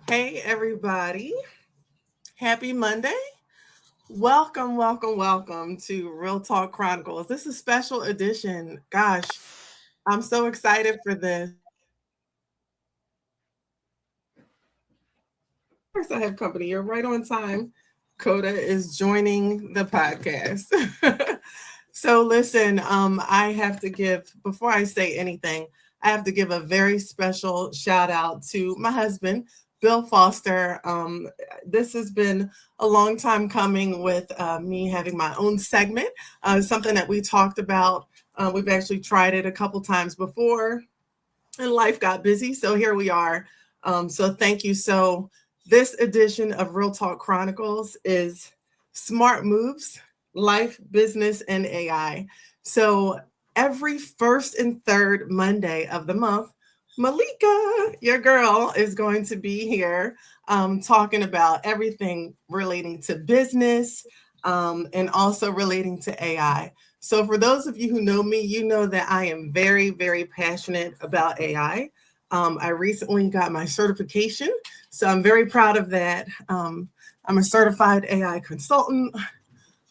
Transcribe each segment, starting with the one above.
Hey, everybody. Happy Monday. Welcome, welcome, welcome to Real Talk Chronicles. This is a special edition. Gosh, I'm so excited for this. Of course, I have company. You're right on time. Coda is joining the podcast. So, listen, I have to give, before I say anything, I have to give a very special shout out to my husband, Bill Foster. This has been a long time coming with me having my own segment, something that we talked about. We've actually tried it a couple times before, and life got busy. So here we are. So thank you. So this edition of Real Talk Chronicles is Smart Moves, Life, Business, and AI. So every first and third Monday of the month, Malika, your girl, is going to be here talking about everything relating to business and also relating to AI. So, for those of you who know me, you know that I am very, very passionate about AI. I recently got my certification, so I'm very proud of that. I'm a certified AI consultant,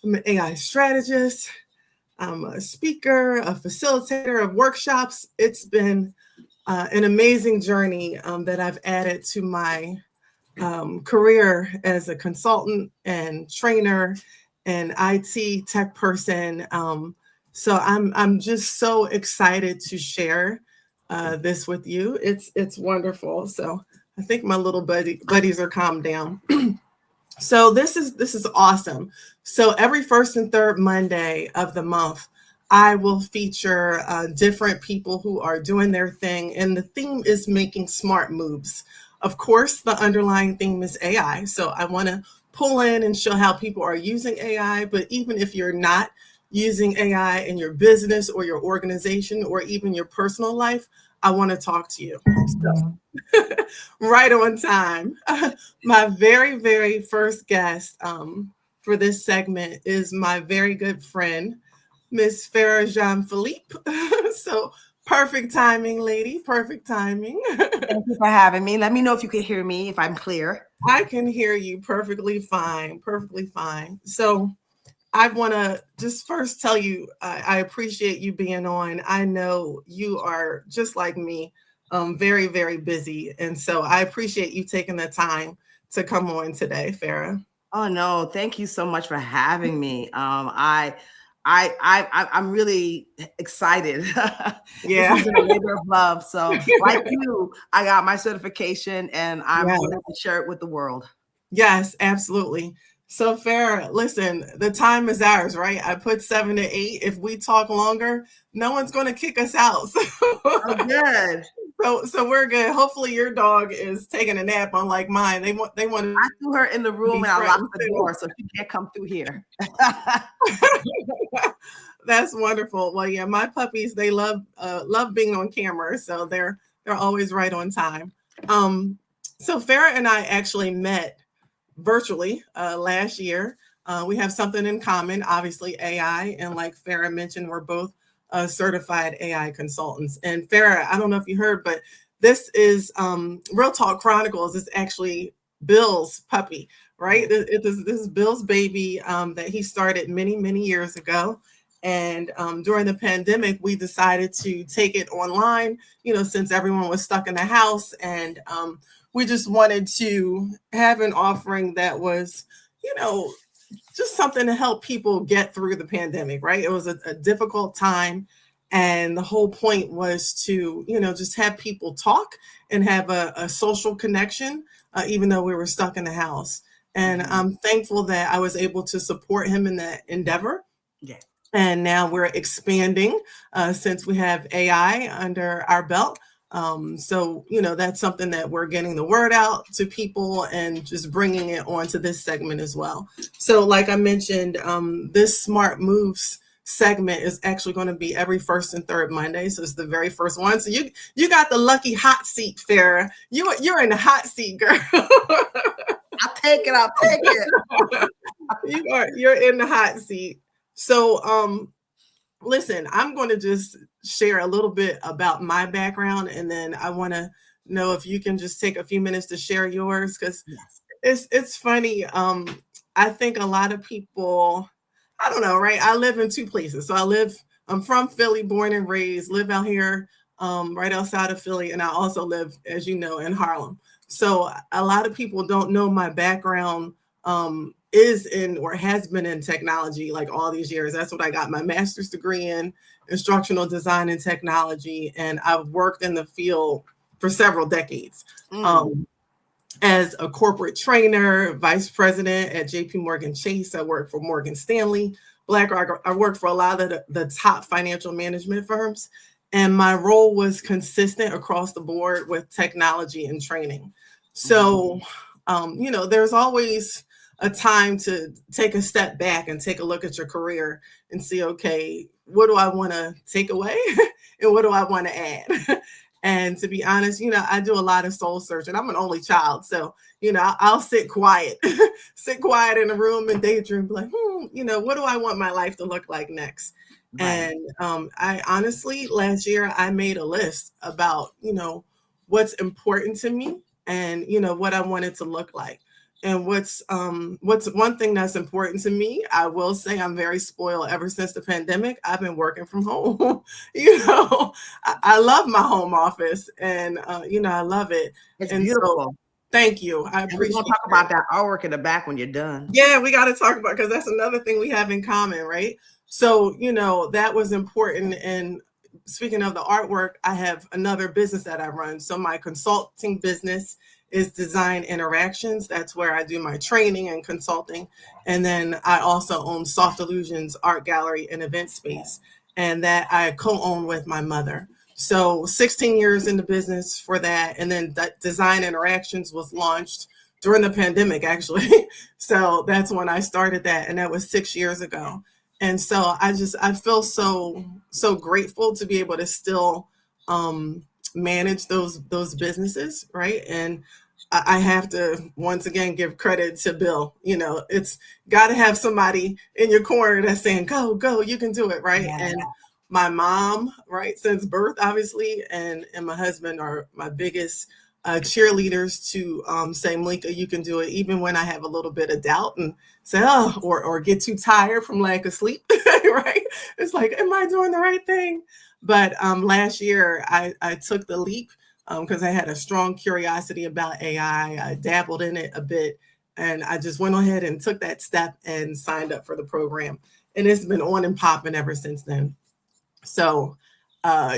I'm an AI strategist, I'm a speaker, a facilitator of workshops. It's been an amazing journey that I've added to my career as a consultant and trainer and IT tech person. So I'm just so excited to share this with you. It's wonderful. So I think my little buddies are calmed down. So this is awesome. So every first and third Monday of the month, I will feature different people who are doing their thing, and the theme is making smart moves. Of course, the underlying theme is AI. So I want to pull in and show how people are using AI. But even if you're not using AI in your business or your organization or even your personal life, I want to talk to you. So, right on time. My very, very first guest for this segment is my very good friend, Miss Pharah Jean-Phillipe. So perfect timing, lady. Perfect timing. Thank you for having me. Let me know if you can hear me, if I'm clear. I can hear you perfectly fine. Perfectly fine. So I want to just first tell you, I appreciate you being on. I know you are just like me, very, very busy. And so I appreciate you taking the time to come on today, Pharah. Oh no, thank you so much for having me. I'm really excited. This Yeah. has been a labor of love. So, like you, I got my certification, and I'm Yes. willing to share it with the world. Yes, absolutely. So Farah, listen, the time is ours, right? I put 7 to 8. If we talk longer, no one's going to kick us out. Oh, good. So we're good. Hopefully your dog is taking a nap, unlike mine. They want to I threw her in the room be and I locked friends the too. door, so she can't come through here. That's wonderful. Well, yeah, my puppies, they love being on camera, so they're always right on time. Um, so Farah and I actually met virtually last year. We have something in common, obviously AI, and like Farah mentioned, we're both certified AI consultants. And Farah, I don't know if you heard, but this is Real Talk Chronicles is actually Bill's puppy, right? This is Bill's baby that he started many, many years ago. And during the pandemic, we decided to take it online, since everyone was stuck in the house. And we just wanted to have an offering that was, just something to help people get through the pandemic, right? It was a difficult time. And the whole point was to, just have people talk and have a social connection, even though we were stuck in the house. And I'm thankful that I was able to support him in that endeavor. Yeah. And now we're expanding since we have AI under our belt. So, that's something that we're getting the word out to people and just bringing it onto this segment as well. So, like I mentioned, this Smart Moves segment is actually going to be every first and third Monday. So it's the very first one. So you got the lucky hot seat, Farah. You're in the hot seat, girl. I'll take it. You're in the hot seat. So listen, I'm going to just share a little bit about my background, and then I want to know if you can just take a few minutes to share yours, because Yes. it's funny. I think a lot of people, I don't know, right? I live in two places. So I'm from Philly, born and raised, live out here, right outside of Philly, and I also live, as you know, in Harlem. So a lot of people don't know my background is in or has been in technology like all these years. That's what I got my master's degree in, instructional design and technology, and I've worked in the field for several decades. Mm. Um, as a corporate trainer, vice president at JP Morgan Chase. I worked for Morgan Stanley, BlackRock. I worked for a lot of the top financial management firms. And my role was consistent across the board with technology and training. So, there's always a time to take a step back and take a look at your career and see, okay, what do I want to take away and what do I want to add? And to be honest, I do a lot of soul searching. I'm an only child. So, I'll sit quiet, sit quiet in a room and daydream, like, what do I want my life to look like next? Right. And I honestly, last year, I made a list about, what's important to me and, what I want it to look like. And what's one thing that's important to me, I will say I'm very spoiled. Ever since the pandemic, I've been working from home. you know, I love my home office, and I love it. It's And so, beautiful. thank you. I And we're gonna appreciate talk that. about that artwork in the back when you're done. Yeah, we got to talk about, because that's another thing we have in common, right? So, that was important. And speaking of the artwork, I have another business that I run. So my consulting business is Design Interactions. That's where I do my training and consulting. And then I also own Soft Illusions Art Gallery and Event Space, and that I co-own with my mother. So 16 years in the business for that. And then that Design Interactions was launched during the pandemic, actually. So that's when I started that, and that was 6 years ago. And so I feel so grateful to be able to still manage those businesses, right? And I have to once again give credit to Bill. It's got to have somebody in your corner that's saying, "Go, go, you can do it," right? Yeah. And my mom, right, since birth, obviously, and my husband are my biggest cheerleaders to say, "Malika, you can do it," even when I have a little bit of doubt and say, "Oh," or get too tired from lack of sleep, right? It's like, am I doing the right thing? But last year, I took the leap because I had a strong curiosity about AI. I dabbled in it a bit, and I just went ahead and took that step and signed up for the program. And it's been on and popping ever since then. So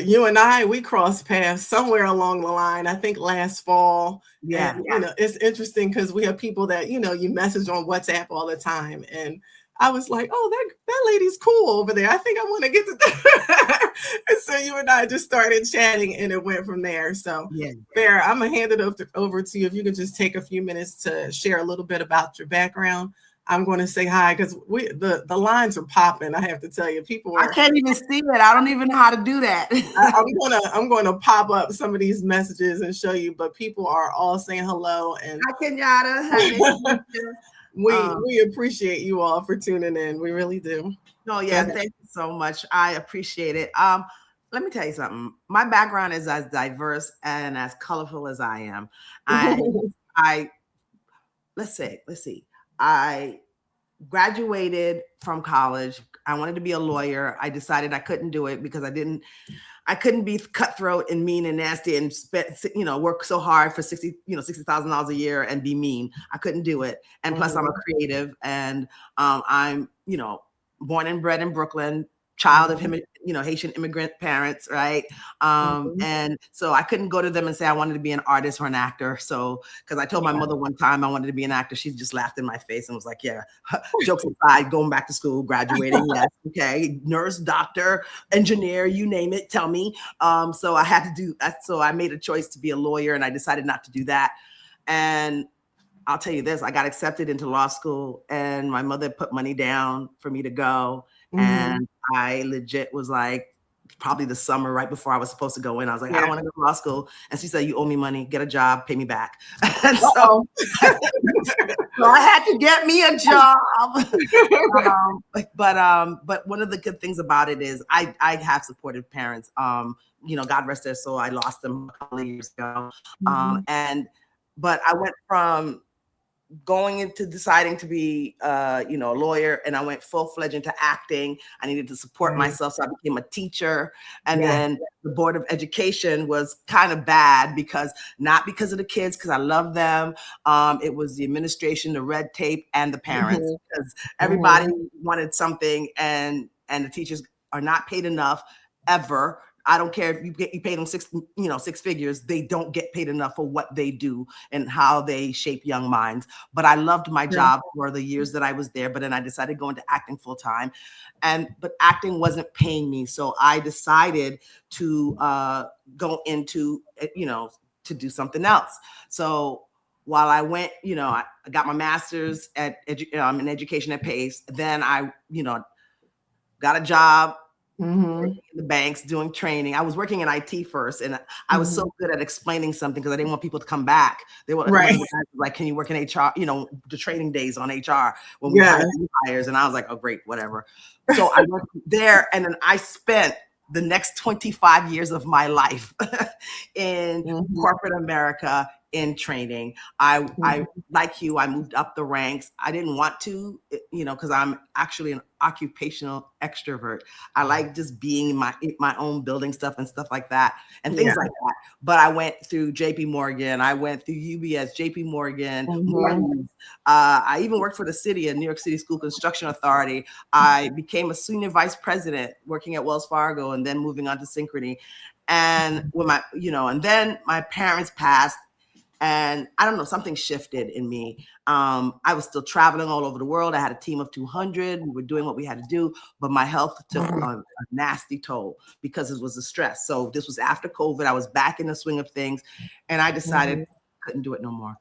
you and we crossed paths somewhere along the line, I think last fall. Yeah. And, it's interesting because we have people that, you message on WhatsApp all the time. And I was like, oh, that lady's cool over there. I think I want to get to that. And so you and I just started chatting, and it went from there. So, Yeah. Farah, I'm going to hand it over to you. If you could just take a few minutes to share a little bit about your background. I'm going to say hi because the lines are popping. I have to tell you, people are. I can't even see it. I don't even know how to do that. I'm gonna pop up some of these messages and show you, but people are all saying hello, and Hi, Kenyatta. we appreciate you all for tuning in. We really do. No, yeah, thank you so much. I appreciate it. Let me tell you something. My background is as diverse and as colorful as I am. I let's see. I graduated from college. I wanted to be a lawyer. I decided I couldn't do it because I couldn't be cutthroat and mean and nasty and work so hard for $60,000 a year and be mean. I couldn't do it. And plus I'm a creative, and I'm, born and bred in Brooklyn, child of Haitian immigrant parents, right? And so I couldn't go to them and say I wanted to be an artist or an actor. So, because I told my mother one time I wanted to be an actor, she just laughed in my face and was like, "Yeah, jokes aside, going back to school, graduating, yes, okay, nurse, doctor, engineer, you name it, tell me." So I had to do that. So I made a choice to be a lawyer, and I decided not to do that. And I'll tell you this, I got accepted into law school, and my mother put money down for me to go. And I legit was like, probably the summer right before I was supposed to go in. I was like, I Yeah. don't want to go to law school. And she said, you owe me money, get a job, pay me back. And Uh-oh. so I had to get me a job. But one of the good things about it is I have supportive parents. God rest their soul. I lost them a couple of years ago. But I went from going into deciding to be a lawyer, and I went full-fledged into acting. I needed to support myself, so I became a teacher. And then the Board of Education was kind of bad, not because of the kids, because I love them. It was the administration, the red tape, and the parents, because everybody wanted something, and the teachers are not paid enough ever. I don't care if you pay them six figures, they don't get paid enough for what they do and how they shape young minds. But I loved my job for the years that I was there. But then I decided to go into acting full time, but acting wasn't paying me. So I decided to go into, to do something else. So while I went, I got my master's in education at Pace. Then I, got a job in the banks doing training. I was working in IT first, and I was so good at explaining something because I didn't want people to come back. They were like, "Can you work in HR?" The training days on HR when we hired new hires, and I was like, "Oh, great, whatever." So I worked there, and then I spent the next 25 years of my life in corporate America in training. I like you, I moved up the ranks. I didn't want to, because I'm actually an occupational extrovert. I like just being in my own building stuff and stuff like that and things like that. But I went through JP Morgan, I went through UBS, JP Morgan, I even worked for the city, a New York City School Construction Authority. I became a senior vice president working at Wells Fargo and then moving on to Synchrony. And when and then my parents passed. And I don't know, something shifted in me. I was still traveling all over the world. I had a team of 200. We were doing what we had to do, but my health took a nasty toll because it was the stress. So this was after COVID. I was back in the swing of things, and I decided I couldn't do it no more.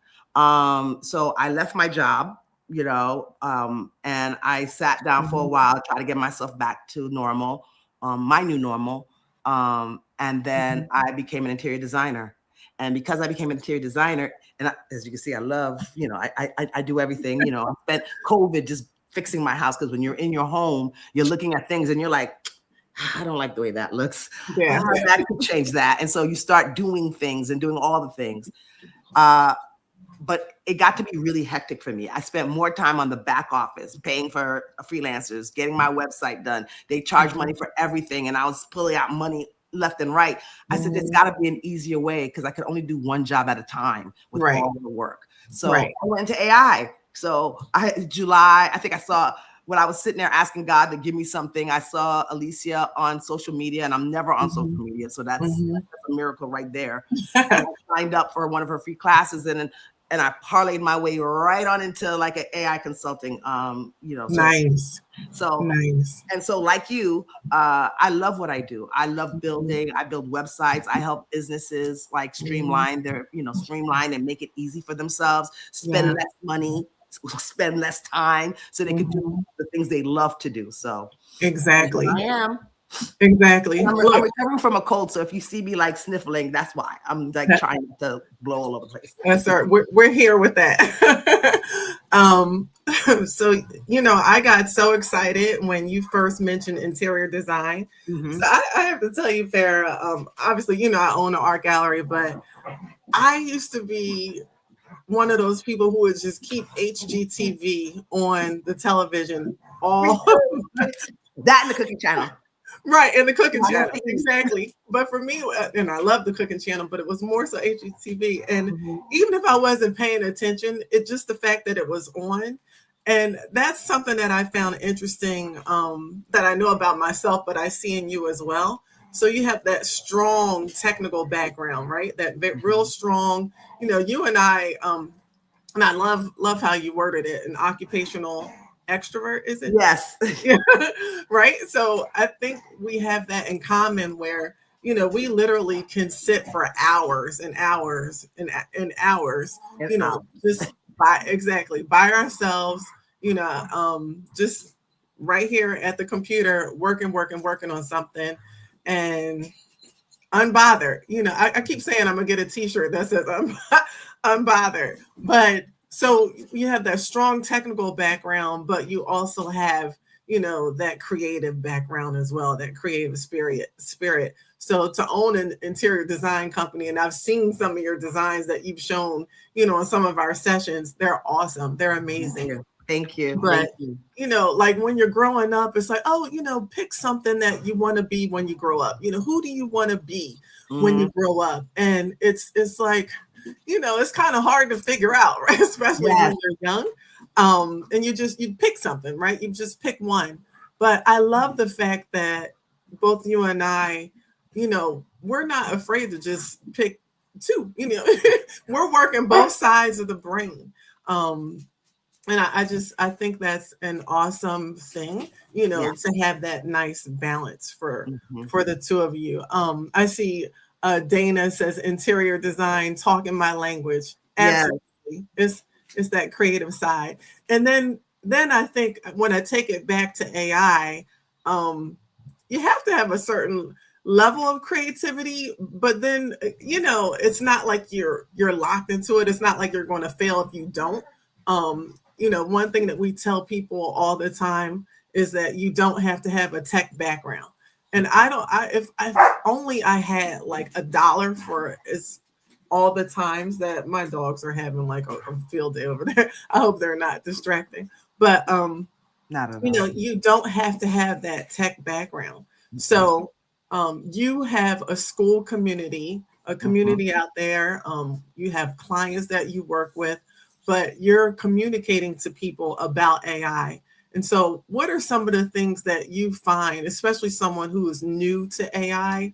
So I left my job, and I sat down for a while, try to get myself back to normal, my new normal. And then I became an interior designer. And because I became an interior designer, and as you can see, I love, I do everything. I spent COVID just fixing my house, because when you're in your home, you're looking at things and you're like, I don't like the way that looks. That could change that. And so you start doing things and doing all the things. But it got to be really hectic for me. I spent more time on the back office, paying for freelancers, getting my website done. They charge money for everything, and I was pulling out money left and right. I said, there's got to be an easier way, because I could only do one job at a time with all the work. So I went into AI. So July, I think I saw, when I was sitting there asking God to give me something, I saw Alicia on social media, and I'm never on social media. So that's a miracle right there. And I signed up for one of her free classes, and I parlayed my way right on into like an AI consulting, Nice. And so like you, I love what I do. I love building. I build websites. I help businesses like streamline streamline and make it easy for themselves, spend less money, spend less time, so they can do the things they love to do. So exactly. I am. Exactly. I'm recovering from a cold, so if you see me like sniffling, that's why. I'm like trying to blow all over the place. That's all right. We're here with that. So I got so excited when you first mentioned interior design. So I have to tell you, Pharah, obviously, I own an art gallery, but I used to be one of those people who would just keep HGTV on the television all that and the cooking channel. Right, and the cooking channel, exactly. But for me, and I love the cooking channel, but it was more so HGTV. And even if I wasn't paying attention, it's just the fact that it was on. And that's something that I found interesting, that I know about myself, but I see in you as well. So you have that strong technical background, right? That real strong, you and I love how you worded it, an occupational extrovert, is it? Yes. Right. So I think we have that in common, where we literally can sit for hours and hours and hours, just by ourselves, just right here at the computer, working on something. and unbothered. I keep saying I'm gonna get a T-shirt that says unbothered. But so you have that strong technical background, but you also have that creative background as well, that creative spirit. So to own an interior design company, and I've seen some of your designs that you've shown, in some of our sessions, they're awesome. They're amazing. Thank you. But like when you're growing up, it's like, oh, pick something that you want to be when you grow up. Who do you want to be when you grow up? And it's like, it's kind of hard to figure out, right? Especially when you're young. And you pick something, right? You just pick one. But I love the fact that both you and I, we're not afraid to just pick two. We're working both sides of the brain. And I think that's an awesome thing, to have that nice balance for the two of you. I see Dana says interior design, talking my language. Absolutely. It's that creative side. And then I think when I take it back to AI, you have to have a certain level of creativity, but then, it's not like you're locked into it. It's not like you're going to fail if you don't. One thing that we tell people all the time is that you don't have to have a tech background. And if only I had like $1 for all the times that my dogs are having like a field day over there. I hope they're not distracting, but not at all. You don't have to have that tech background. So you have a school community, a community out there. You have clients that you work with, but you're communicating to people about AI. And so what are some of the things that you find, especially someone who is new to AI?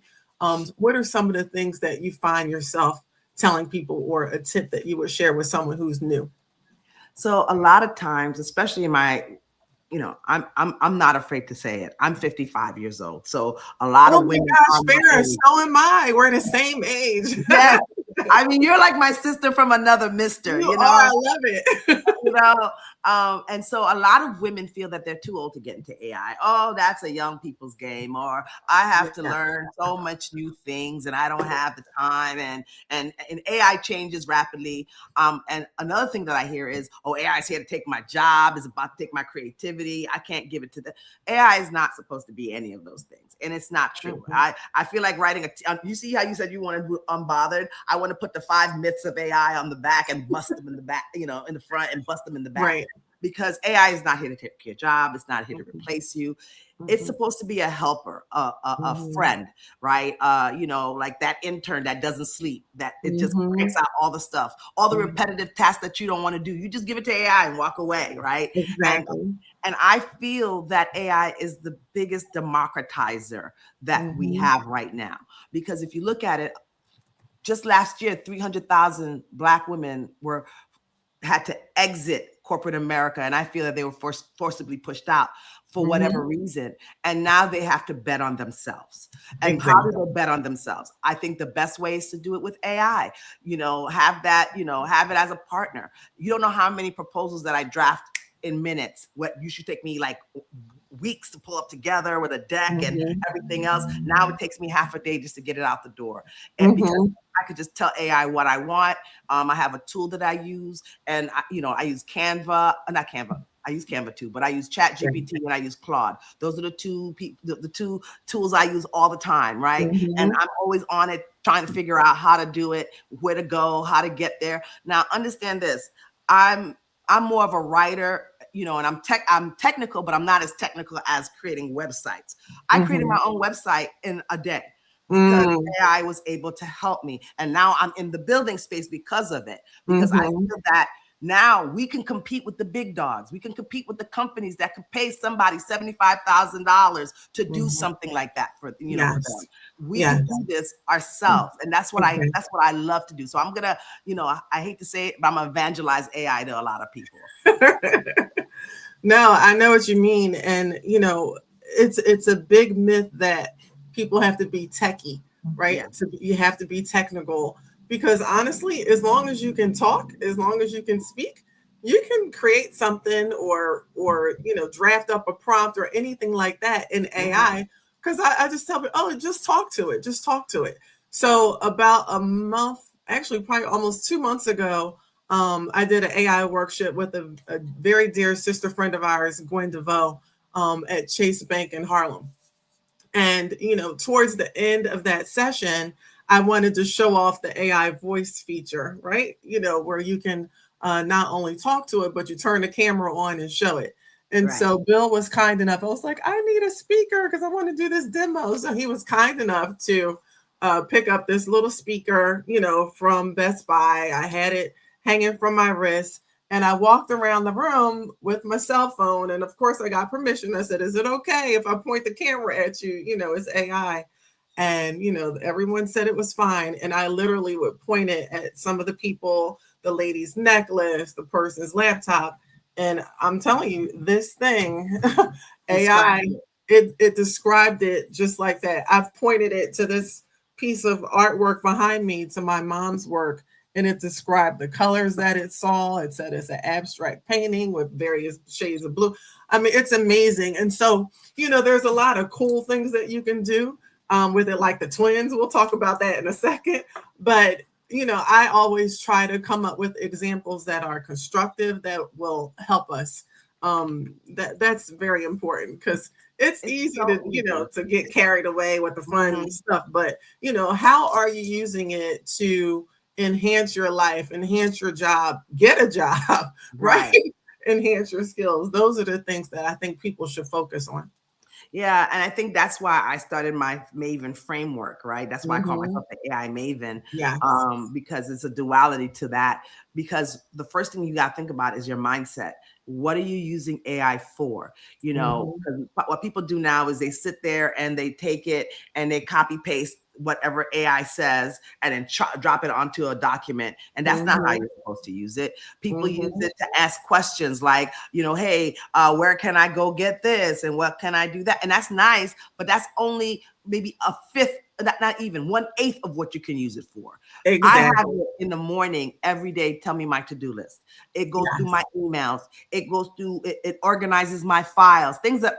What are some of the things that you find yourself telling people, or a tip that you would share with someone who's new? So a lot of times, especially in my, I'm not afraid to say it, I'm 55 years old. So a lot of women. Oh my gosh, Pharah, so am I. We're the same age. Yes. I mean, you're like my sister from another mister, you know? I love it. And so a lot of women feel that they're too old to get into AI. Oh, that's a young people's game, or I have to learn so much new things and I don't have the time, and AI changes rapidly. And another thing that I hear is, oh, AI is here to take my job, is about to take my creativity. I can't give it to the AI. Is not supposed to be any of those things. And it's not true. I feel like writing you see how you said you wanted to be unbothered? I want to put the 5 myths of AI on the back and bust them in the back, in the front and bust them in the back. Right. Because AI is not here to take your job. It's not here to replace you. It's supposed to be a helper, a friend, right? Like that intern that doesn't sleep, that it just cranks out all the stuff, all the repetitive tasks that you don't want to do. You just give it to AI and walk away, right? Exactly. And I feel that AI is the biggest democratizer that we have right now. Because if you look at it, just last year, 300,000 Black women had to exit corporate America. And I feel that they were forcibly pushed out for whatever reason. And now they have to bet on themselves. And how do they bet on themselves? I think the best way is to do it with AI. Have it as a partner. You don't know how many proposals that I draft in minutes. What you should take me like weeks to pull up together with a deck and everything else. Now it takes me half a day just to get it out the door. And because I could just tell AI what I want. I have a tool that I use, and I use Canva, not Canva. I use Canva too, but I use ChatGPT and I use Claude. Those are the two tools I use all the time, right? And I'm always on it, trying to figure out how to do it, where to go, how to get there. Now, understand this: I'm more of a writer, and I'm technical, but I'm not as technical as creating websites. I created my own website in a day because AI was able to help me. And now I'm in the building space because of it, because I feel that now we can compete with the big dogs. We can compete with the companies that can pay somebody $75,000 to do something like that for for them. We can do this ourselves, and that's what I love to do. So I'm gonna, I hate to say it, but I'm gonna evangelize AI to a lot of people. No, I know what you mean, and it's a big myth that people have to be techie, right? You have to be technical. Because honestly, as long as you can talk, as long as you can speak, you can create something or draft up a prompt or anything like that in AI. because I just tell me, oh, just talk to it, just talk to it. So about a month, actually probably almost 2 months ago, I did an AI workshop with a very dear sister friend of ours, Gwen DeVoe, at Chase Bank in Harlem. And, towards the end of that session, I wanted to show off the AI voice feature, right? Where you can not only talk to it, but you turn the camera on and show it. And Right. so Bill was kind enough. I was like, I need a speaker because I want to do this demo. So he was kind enough to pick up this little speaker, from Best Buy. I had it hanging from my wrist. And I walked around the room with my cell phone. And of course, I got permission. I said, is it okay if I point the camera at you? It's AI. And, everyone said it was fine. And I literally would point it at some of the people, the lady's necklace, the person's laptop. And I'm telling you, this thing, AI, it described it just like that. I've pointed it to this piece of artwork behind me, to my mom's work, and it described the colors that it saw. It said it's an abstract painting with various shades of blue. I mean, it's amazing. And so, there's a lot of cool things that you can do with it, like the twins. We'll talk about that in a second. But, I always try to come up with examples that are constructive, that will help us. That's very important, because it's easy so to get carried away with the fun stuff. But, how are you using it to enhance your life, enhance your job, get a job, right? Enhance your skills. Those are the things that I think people should focus on. Yeah, and I think that's why I started my Maven framework, right? That's why I call myself the AI Maven, Yes. Because it's a duality to that. Because the first thing you got to think about is your mindset. What are you using AI for? Because what people do now is they sit there and they take it and they copy paste whatever AI says and then drop it onto a document. And that's not how you're supposed to use it. People use it to ask questions like, hey, where can I go get this? And what can I do that? And that's nice, but that's only maybe a fifth, not even 1/8 of what you can use it for. Exactly. I have it in the morning every day. Tell me my to-do list. It goes through my emails. It goes through, it organizes my files, things that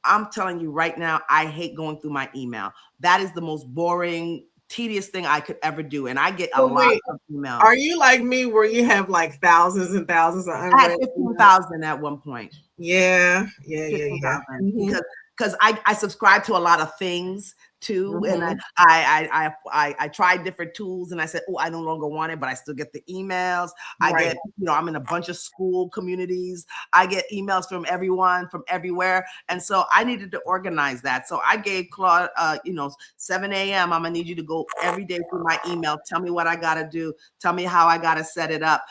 I'm telling you right now, I hate going through my email. That is the most boring, tedious thing I could ever do. And I get a lot of emails. Are you like me, where you have like thousands and thousands of unread? I had 15,000 at one point. Yeah. Because I subscribe to a lot of things too, and I tried different tools, and I said, oh, I no longer want it, but I still get the emails. I get, I'm in a bunch of school communities. I get emails from everyone, from everywhere, and so I needed to organize that. So I gave Claude, 7 a.m. I'm gonna need you to go every day through my email. Tell me what I gotta do. Tell me how I gotta set it up.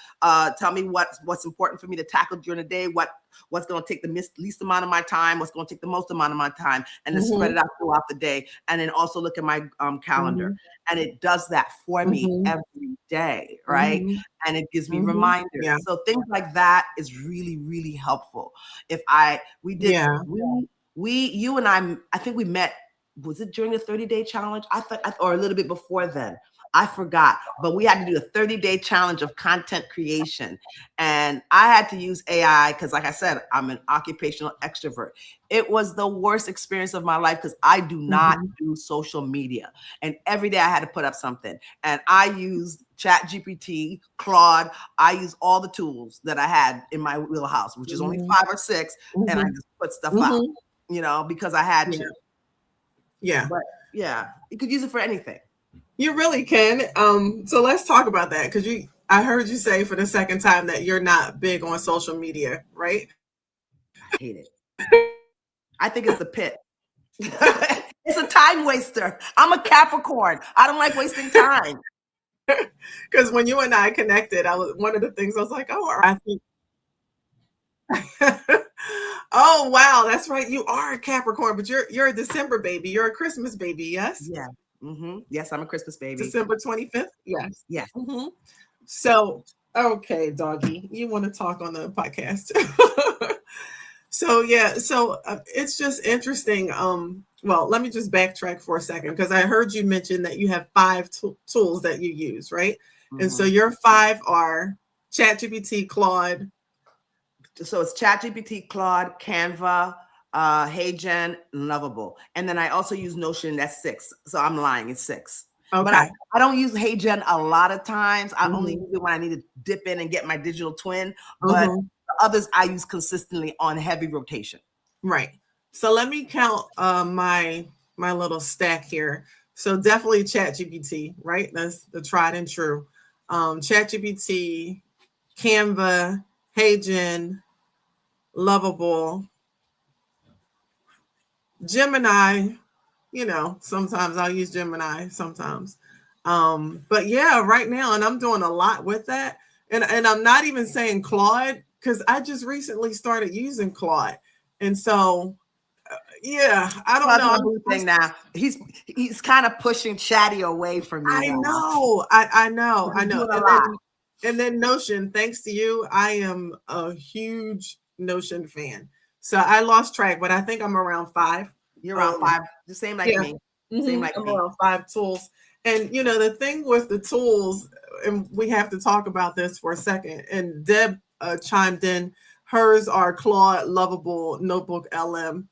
Tell me what's important for me to tackle during the day. What's going to take the least amount of my time, what's going to take the most amount of my time, and then spread it out throughout the day. And then also look at my calendar. And it does that for me every day, right? And it gives me reminders. Yeah. So things like that is really, really helpful. You and I think we met, was it during the 30-day challenge? I thought, or a little bit before then. I forgot, but we had to do a 30-day challenge of content creation. And I had to use AI because, like I said, I'm an occupational extrovert. It was the worst experience of my life because I do not do social media. And every day I had to put up something. And I used ChatGPT, Claude. I used all the tools that I had in my wheelhouse, which is only 5 or 6. And I just put stuff out, because I had to. Yeah. But yeah, you could use it for anything. You really can. So let's talk about that, because I heard you say for the second time that you're not big on social media, right? I hate it. I think it's the pit. It's a time waster. I'm a Capricorn. I don't like wasting time. Because when you and I connected, one of the things I was like, I think. Oh wow, that's right. You are a Capricorn, but you're a December baby. You're a Christmas baby, yes? Yeah. Yes, I'm a Christmas baby. December 25th. Yes. Yes. So, okay, doggy, you want to talk on the podcast? So it's just interesting. Well, let me just backtrack for a second, because I heard you mention that you have 5 tools that you use, right? And so your 5 are ChatGPT, Claude. So it's ChatGPT, Claude, Canva, Hey Jen, Lovable. And then I also use Notion, that's 6. So I'm lying, it's 6. But Okay. I don't use Hey Jen a lot of times. I only Mm-hmm. use it when I need to dip in and get my digital twin. But Mm-hmm. the others I use consistently on heavy rotation. Right. So let me count my little stack here. So definitely ChatGPT, right? That's the tried and true. ChatGPT, Canva, HeyGen, Lovable, Gemini. Sometimes I'll use Gemini sometimes. But yeah, right now, and I'm doing a lot with that. And I'm not even saying Claude because I just recently started using Claude. And so yeah, I don't Claude's know. my boo thing now. He's kind of pushing Chatty away from me I now. know. I know. I He's know. doing a lot. And then Notion, thanks to you, I am a huge Notion fan. So I lost track, but I think I'm around 5. You're around 5. The same like Yeah. me. Same like I'm me. around 5 tools. And the thing with the tools, and we have to talk about this for a second. And Deb chimed in. Hers are Claude, Lovable, Notebook, LM.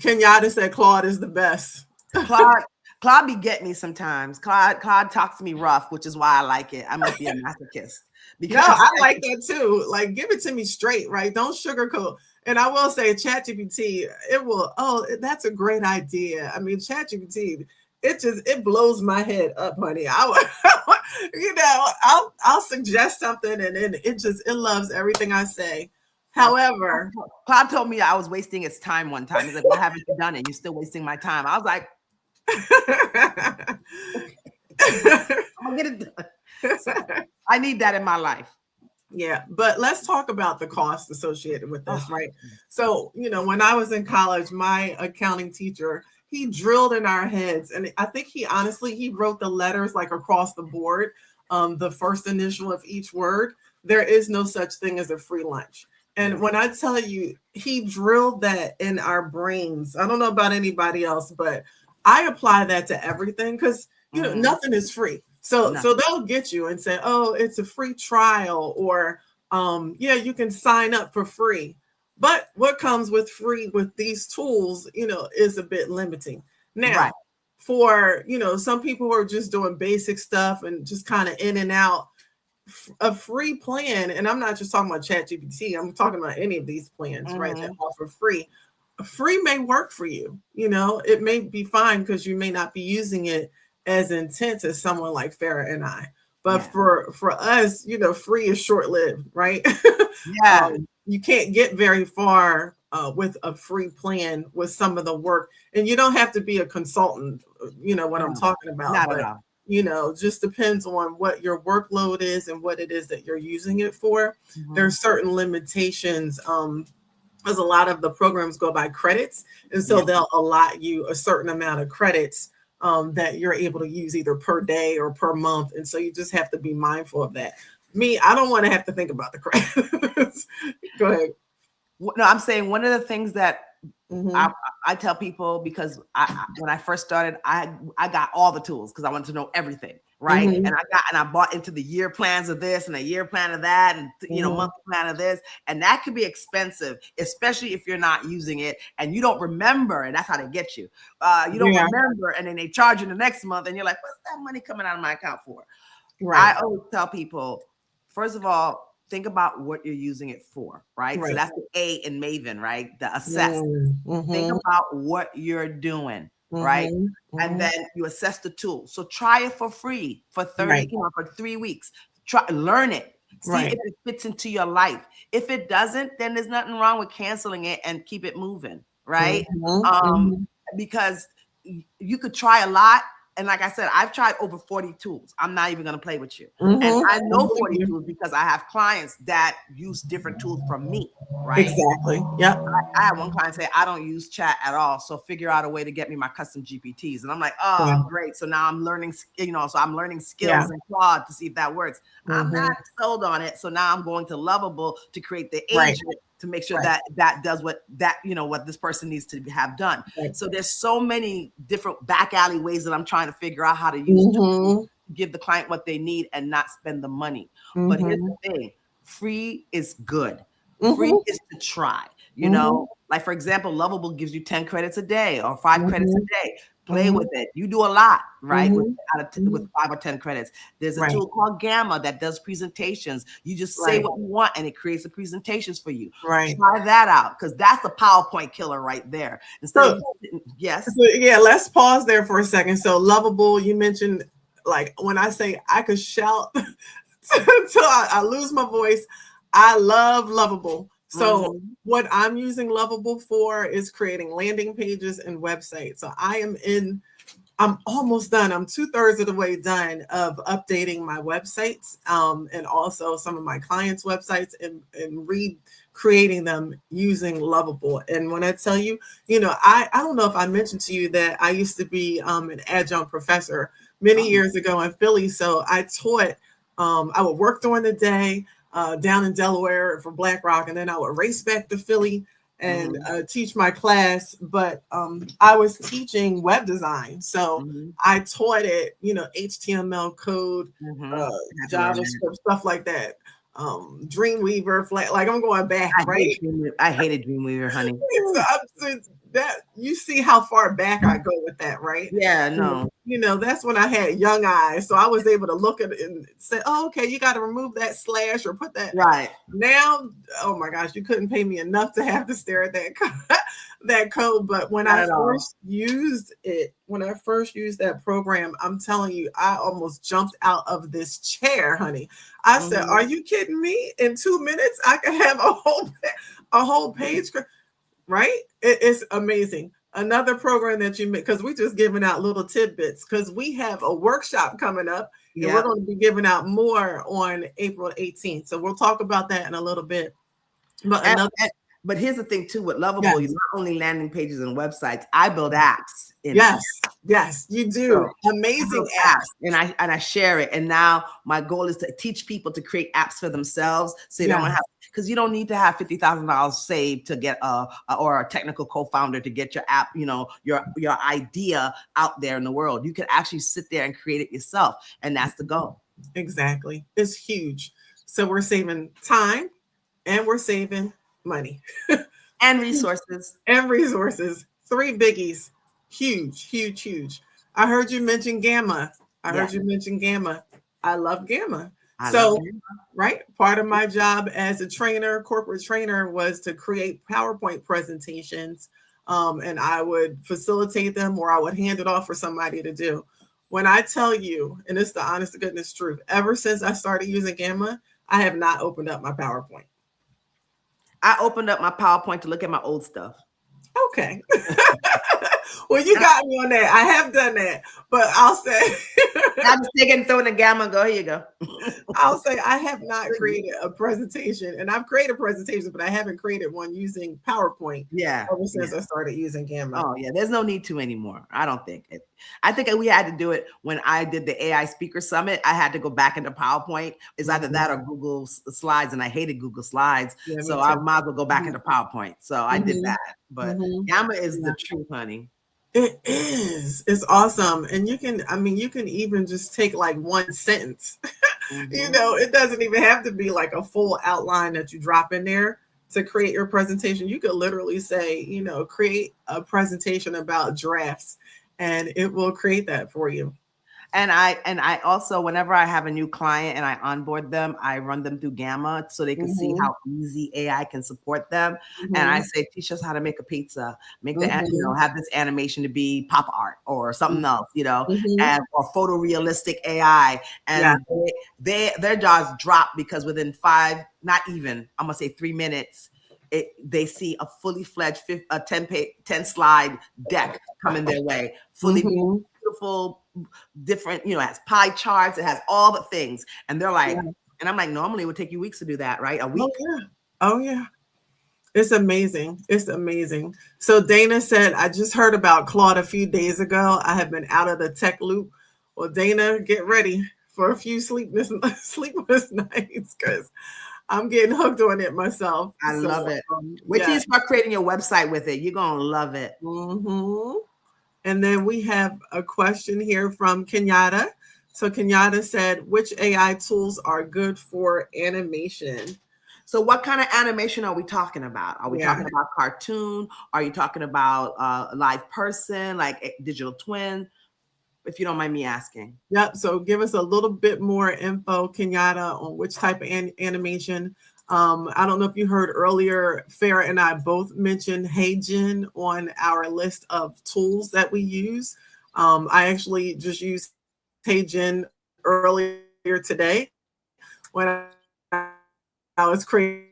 Kenyatta said Claude is the best. Claude be get me sometimes. Claude talks to me rough, which is why I like it. I must be a masochist. No, I like that too. Like, give it to me straight, right? Don't sugarcoat. And I will say, ChatGPT, it will. Oh, that's a great idea. I mean, ChatGPT, it blows my head up, honey. I'll suggest something, and then it loves everything I say. However, Claude told me I was wasting its time one time. He's like, "Why haven't you done it? You're still wasting my time." I was like, "I'm gonna get it done." So I need that in my life. Yeah, but let's talk about the cost associated with this, right? So, when I was in college, my accounting teacher, he drilled in our heads, and I think he wrote the letters like across the board, the first initial of each word. There is no such thing as a free lunch. And when I tell you, he drilled that in our brains. I don't know about anybody else, but I apply that to everything because nothing is free. So they'll get you and say, "Oh, it's a free trial," or yeah, you can sign up for free. But what comes with free with these tools, is a bit limiting. Now, Right. for some people who are just doing basic stuff and just kind of in and out, a free plan, and I'm not just talking about ChatGPT, I'm talking about any of these plans, right, that offer free. Free may work for you. It may be fine because you may not be using it as intense as someone like Farah and I. But for us, free is short lived, right? Yeah. You can't get very far with a free plan with some of the work, and you don't have to be a consultant. You know what I'm talking about, Not but at all. just depends on what your workload is and what it is that you're using it for. There's certain limitations. Because a lot of the programs go by credits, and so they'll allot you a certain amount of credits that you're able to use either per day or per month, and so you just have to be mindful of that. Me, I don't want to have to think about the credits. Go ahead. No, I'm saying one of the things that I tell people, because when I first started, I got all the tools because I wanted to know everything, right? And I bought into the year plans of this and a year plan of that, and monthly plan of this, and that could be expensive, especially if you're not using it and you don't remember, and that's how they get you. You don't remember, and then they charge you the next month, and you're like, "What's that money coming out of my account for?" Right. I always tell people, first of all, think about what you're using it for, right? So that's the A in Maven, right? The assess. Think about what you're doing, right? And then you assess the tool. So try it for free for 30, for 3 weeks. Learn it. See if it fits into your life. If it doesn't, then there's nothing wrong with canceling it and keep it moving, right? Because you could try a lot. And like I said, I've tried over 40 tools. I'm not even going to play with you. And I know 40 tools because I have clients that use different tools from me, right? Exactly. Yep. I had one client say, "I don't use chat at all. So figure out a way to get me my custom GPTs." And I'm like, "Oh, great. So now I'm learning, so I'm learning skills in Claude to see if that works." I'm not sold on it. So now I'm going to Lovable to create the agent to make sure that does what this person needs to have done. So there's so many different back alley ways that I'm trying to figure out how to use to give the client what they need and not spend the money. But here's the thing. Free is good. Free is to try. You know, like for example, Lovable gives you 10 credits a day or 5 credits a day. Play with it. You do a lot, right? With 5 or 10 credits. There's a Right. tool called Gamma that does presentations. You just say Right. what you want and it creates the presentations for you. Right. Try that out because that's the PowerPoint killer right there. Instead of yes. So yeah, let's pause there for a second. So Lovable, you mentioned, like when I say I could shout until I lose my voice, I love Lovable. So what I'm using Lovable for is creating landing pages and websites. So I'm almost done. I'm 2/3 of the way done of updating my websites, and also some of my clients' websites, and recreating them using Lovable. And when I tell you, I don't know if I mentioned to you that I used to be an adjunct professor many years ago in Philly. So I taught. I would work during the day down in Delaware for BlackRock, and then I would race back to Philly and teach my class. But I was teaching web design, so I taught it, HTML code, JavaScript, stuff like that. Dreamweaver, like I'm going back, right? I hated Dreamweaver, honey. So that you see how far back I go with that, right? Yeah, no. That's when I had young eyes, so I was able to look at it and say, "Oh, okay, you got to remove that slash or put that." Right Now, oh my gosh, you couldn't pay me enough to have to stare at that code. But when I first used that program, I'm telling you, I almost jumped out of this chair, honey. I said, "Are you kidding me? In 2 minutes, I could have a whole page." Right? It's amazing. Another program that you make, because we're just giving out little tidbits, because we have a workshop coming up, and we're going to be giving out more on April 18th. So we'll talk about that in a little bit. But here's the thing too, with Lovable, you're not only landing pages and websites. I build apps. Yes, you do. So amazing apps. And I share it. And now my goal is to teach people to create apps for themselves. So you don't have, because you don't need to have $50,000 saved to get or a technical co-founder to get your app, your idea out there in the world. You can actually sit there and create it yourself. And that's the goal. Exactly. It's huge. So we're saving time and we're saving money. And resources. 3 biggies. Huge. I heard you mention Gamma. I love Gamma. Right. Part of my job as a corporate trainer, was to create PowerPoint presentations. And I would facilitate them, or I would hand it off for somebody to do. When I tell you, and it's the honest to goodness truth, ever since I started using Gamma, I have not opened up my PowerPoint. I opened up my PowerPoint to look at my old stuff. Okay. Well, you got me on that. I have done that, but I'll say I'm just taking, throwing the Gamma. Go, here you go. I'll say I have not created a presentation, and I've created presentations, but I haven't created one using PowerPoint. Ever since I started using Gamma. Oh yeah, there's no need to anymore. I don't think it. I think we had to do it when I did the AI Speaker Summit. I had to go back into PowerPoint. It's either that or Google Slides, and I hated Google Slides, so I might as well go back into PowerPoint. So I did that. But Gamma is the truth, honey. It is. It's awesome. And you can even just take like one sentence. It doesn't even have to be like a full outline that you drop in there to create your presentation. You could literally say, create a presentation about drafts, and it will create that for you. And I also, whenever I have a new client and I onboard them, I run them through Gamma so they can see how easy AI can support them. And I say, teach us how to make a pizza, make the have this animation to be pop art or something else, and or photorealistic AI. And their jaws drop because within 5, not even, I'm gonna say 3 minutes, they see a fully fledged 10 slide deck coming their way, fully beautiful, different, it has pie charts, it has all the things, and they're like, and I'm like, normally it would take you weeks to do that, right? A week. Oh yeah. It's amazing. So Dana said, I just heard about Claude a few days ago. I have been out of the tech loop. Well, Dana, get ready for a few sleepless nights, because I'm getting hooked on it myself. I love it. Wait till you start creating your website with it. You're gonna love it. And then we have a question here from Kenyatta. So Kenyatta said, which AI tools are good for animation? So what kind of animation are we talking about? Are we Yeah. talking about cartoon? Are you talking about a live person, like a digital twin? If you don't mind me asking. Yep. So give us a little bit more info, Kenyatta, on which type of animation. I don't know if you heard earlier, Farah and I both mentioned HeyGen on our list of tools that we use. I actually just used HeyGen earlier today when I was creating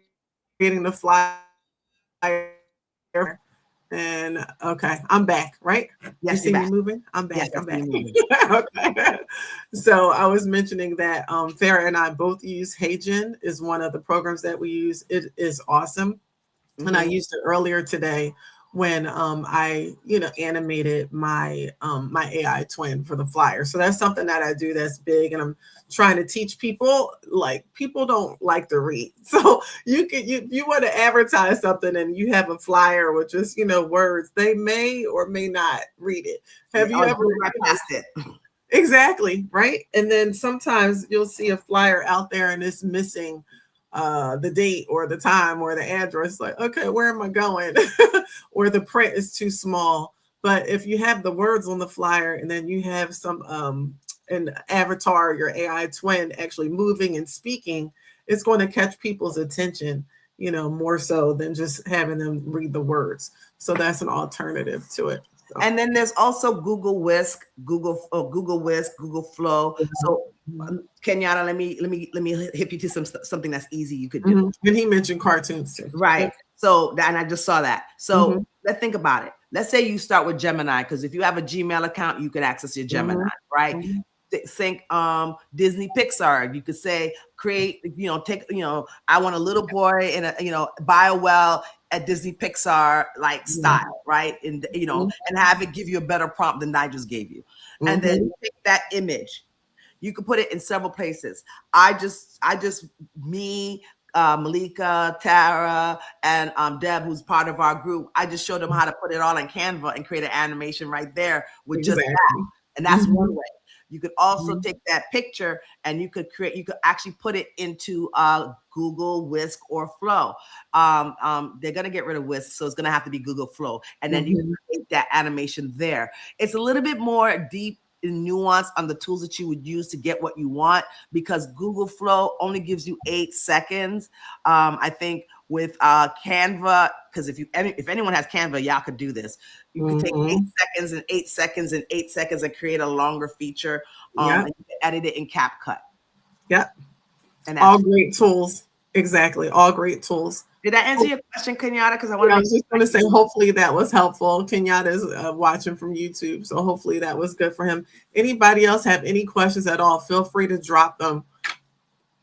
the flyer. And okay, I'm back, right? You see me moving? I'm back. I'm back. Yes, you're back. Yes, I see you Okay. moving. So I was mentioning that Farah and I both use HeyGen is one of the programs that we use. It is awesome. And I Mm-hmm. used it earlier today when I animated my AI twin for the flyer. So that's something that I do that's big, and I'm trying to teach people. Like, people don't like to read, so you want to advertise something and you have a flyer with just words, they may or may not read it. Yeah, Have you or ever zoom right past it. Exactly, right? And then sometimes you'll see a flyer out there and it's missing the date or the time or the address. Like, okay, where am I going? Or the print is too small. But if you have the words on the flyer and then you have some an avatar, your AI twin actually moving and speaking, it's going to catch people's attention, more so than just having them read the words. So that's an alternative to it. So, And then there's also Google Whisk, Google Whisk, Google Flow. So Kenyatta, let me hip you to something that's easy you could do. mhm. And he mentioned cartoons too. Right. So and I just saw that. So Mhm. let's think about it. Let's say you start with Gemini, because if you have a Gmail account, you could access your Gemini, Mhm. right? Mhm. Think Disney Pixar. You could say create, take, I want a little boy in a, buy a well at Disney Pixar like Yeah. style, right? And Mhm. and have it give you a better prompt than I just gave you. And then Mhm. take that image. You could put it in several places. I just me, Malika, Tara, and Deb, who's part of our group. I just showed them how to put it all in Canva and create an animation right there with just that. Exactly. And that's one Mhm. way. You could also Mhm. take that picture and you could actually put it into Google Whisk or Flow. They're gonna get rid of Whisk, so it's gonna have to be Google Flow, and then you Mhm. create that animation there. It's a little bit more deep in nuance on the tools that you would use to get what you want, because Google Flow only gives you 8 seconds. I think with Canva, because if anyone has Canva, y'all could do this. You could take eight Mhm. seconds and 8 seconds and 8 seconds and create a longer feature. Yeah. And you can edit it in CapCut. Yeah. And All that's great tools. Exactly. All great tools. did that answer your question, Kenyatta? Because I want to Yeah, I make was just sure going to say, hopefully that was helpful. Kenyatta's watching from YouTube, so hopefully that was good for him. Anybody else have any questions at all? Feel free to drop them.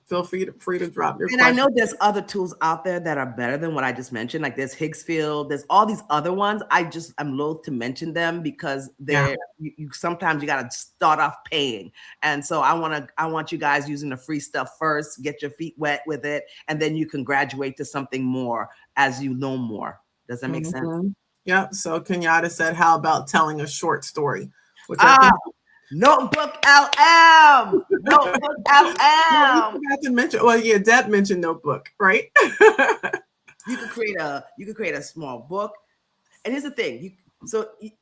Feel free to drop your and I questions. know there's other tools out there that are better than what I just mentioned. Like there's Higgsfield, there's all these other ones. I'm loath to mention them because Yeah. you sometimes you got to start off paying. And so I want you guys using the free stuff first, get your feet wet with it, and then you can graduate to something more as you know more. Does that make sense? Mhm. Yep. So Kenyatta said, "How about telling a short story?" Which I Ah, think. Notebook LM, Notebook Yeah, we LM. forgot to mention. Well, yeah, Deb mentioned Notebook, right? You could create a small book. And here's the thing,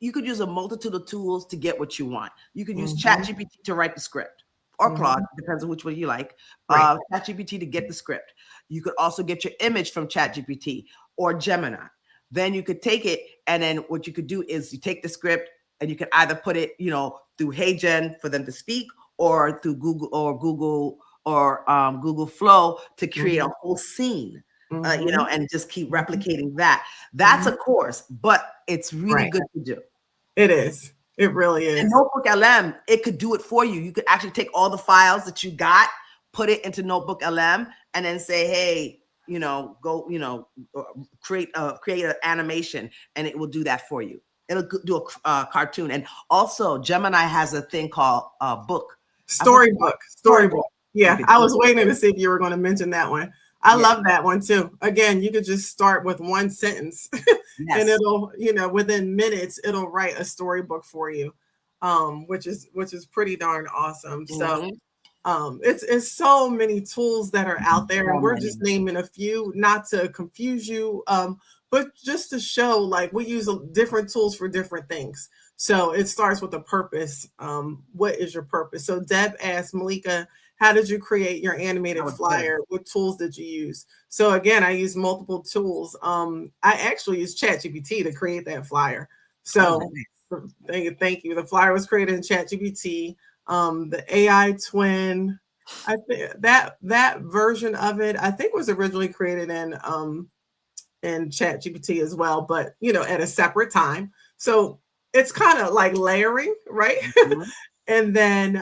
you could use a multitude of tools to get what you want. You could use Mhm. ChatGPT to write the script, or Claude, Mhm. depends on which one you like. Right. ChatGPT to get the script. You could also get your image from ChatGPT or Gemini. Then you could take it, and then what you could do is you take the script and you can either put it, through HeyGen for them to speak, or through Google Flow to create a Mhm. whole scene. Mhm. And just keep Mhm. replicating that. That's a Mhm. course, but it's really Right. good to do. It is. It really And is. Notebook LM, it could do it for you. You could actually take all the files that you got, put it into Notebook LM, and then say, hey, go, create an animation, and it will do that for you. It'll do a cartoon. And also, Gemini has a thing called book. I forgot Storybook. Storybook. You Yeah, could I do was it. waiting to see if you were going to mention that one. I Yeah. love that one too. Again, you could just start with one sentence and Yes. it'll, within minutes, it'll write a storybook for you. Which is pretty darn awesome. So Mhm. It's so many tools that are out there, So and we're many. just naming a few, not to confuse you, but just to show like we use different tools for different things. So it starts with a purpose. What is your purpose? So Deb asked Malika, how did you create your I animated would say. flyer? What tools did you use? So again, I use multiple tools. I actually used ChatGPT to create that flyer. Oh, So nice. thank you. The flyer was created in ChatGPT. The AI twin, I think that version of it, I think was originally created in ChatGPT as well, but at a separate time. So it's kind of like layering, right? Mhm. And then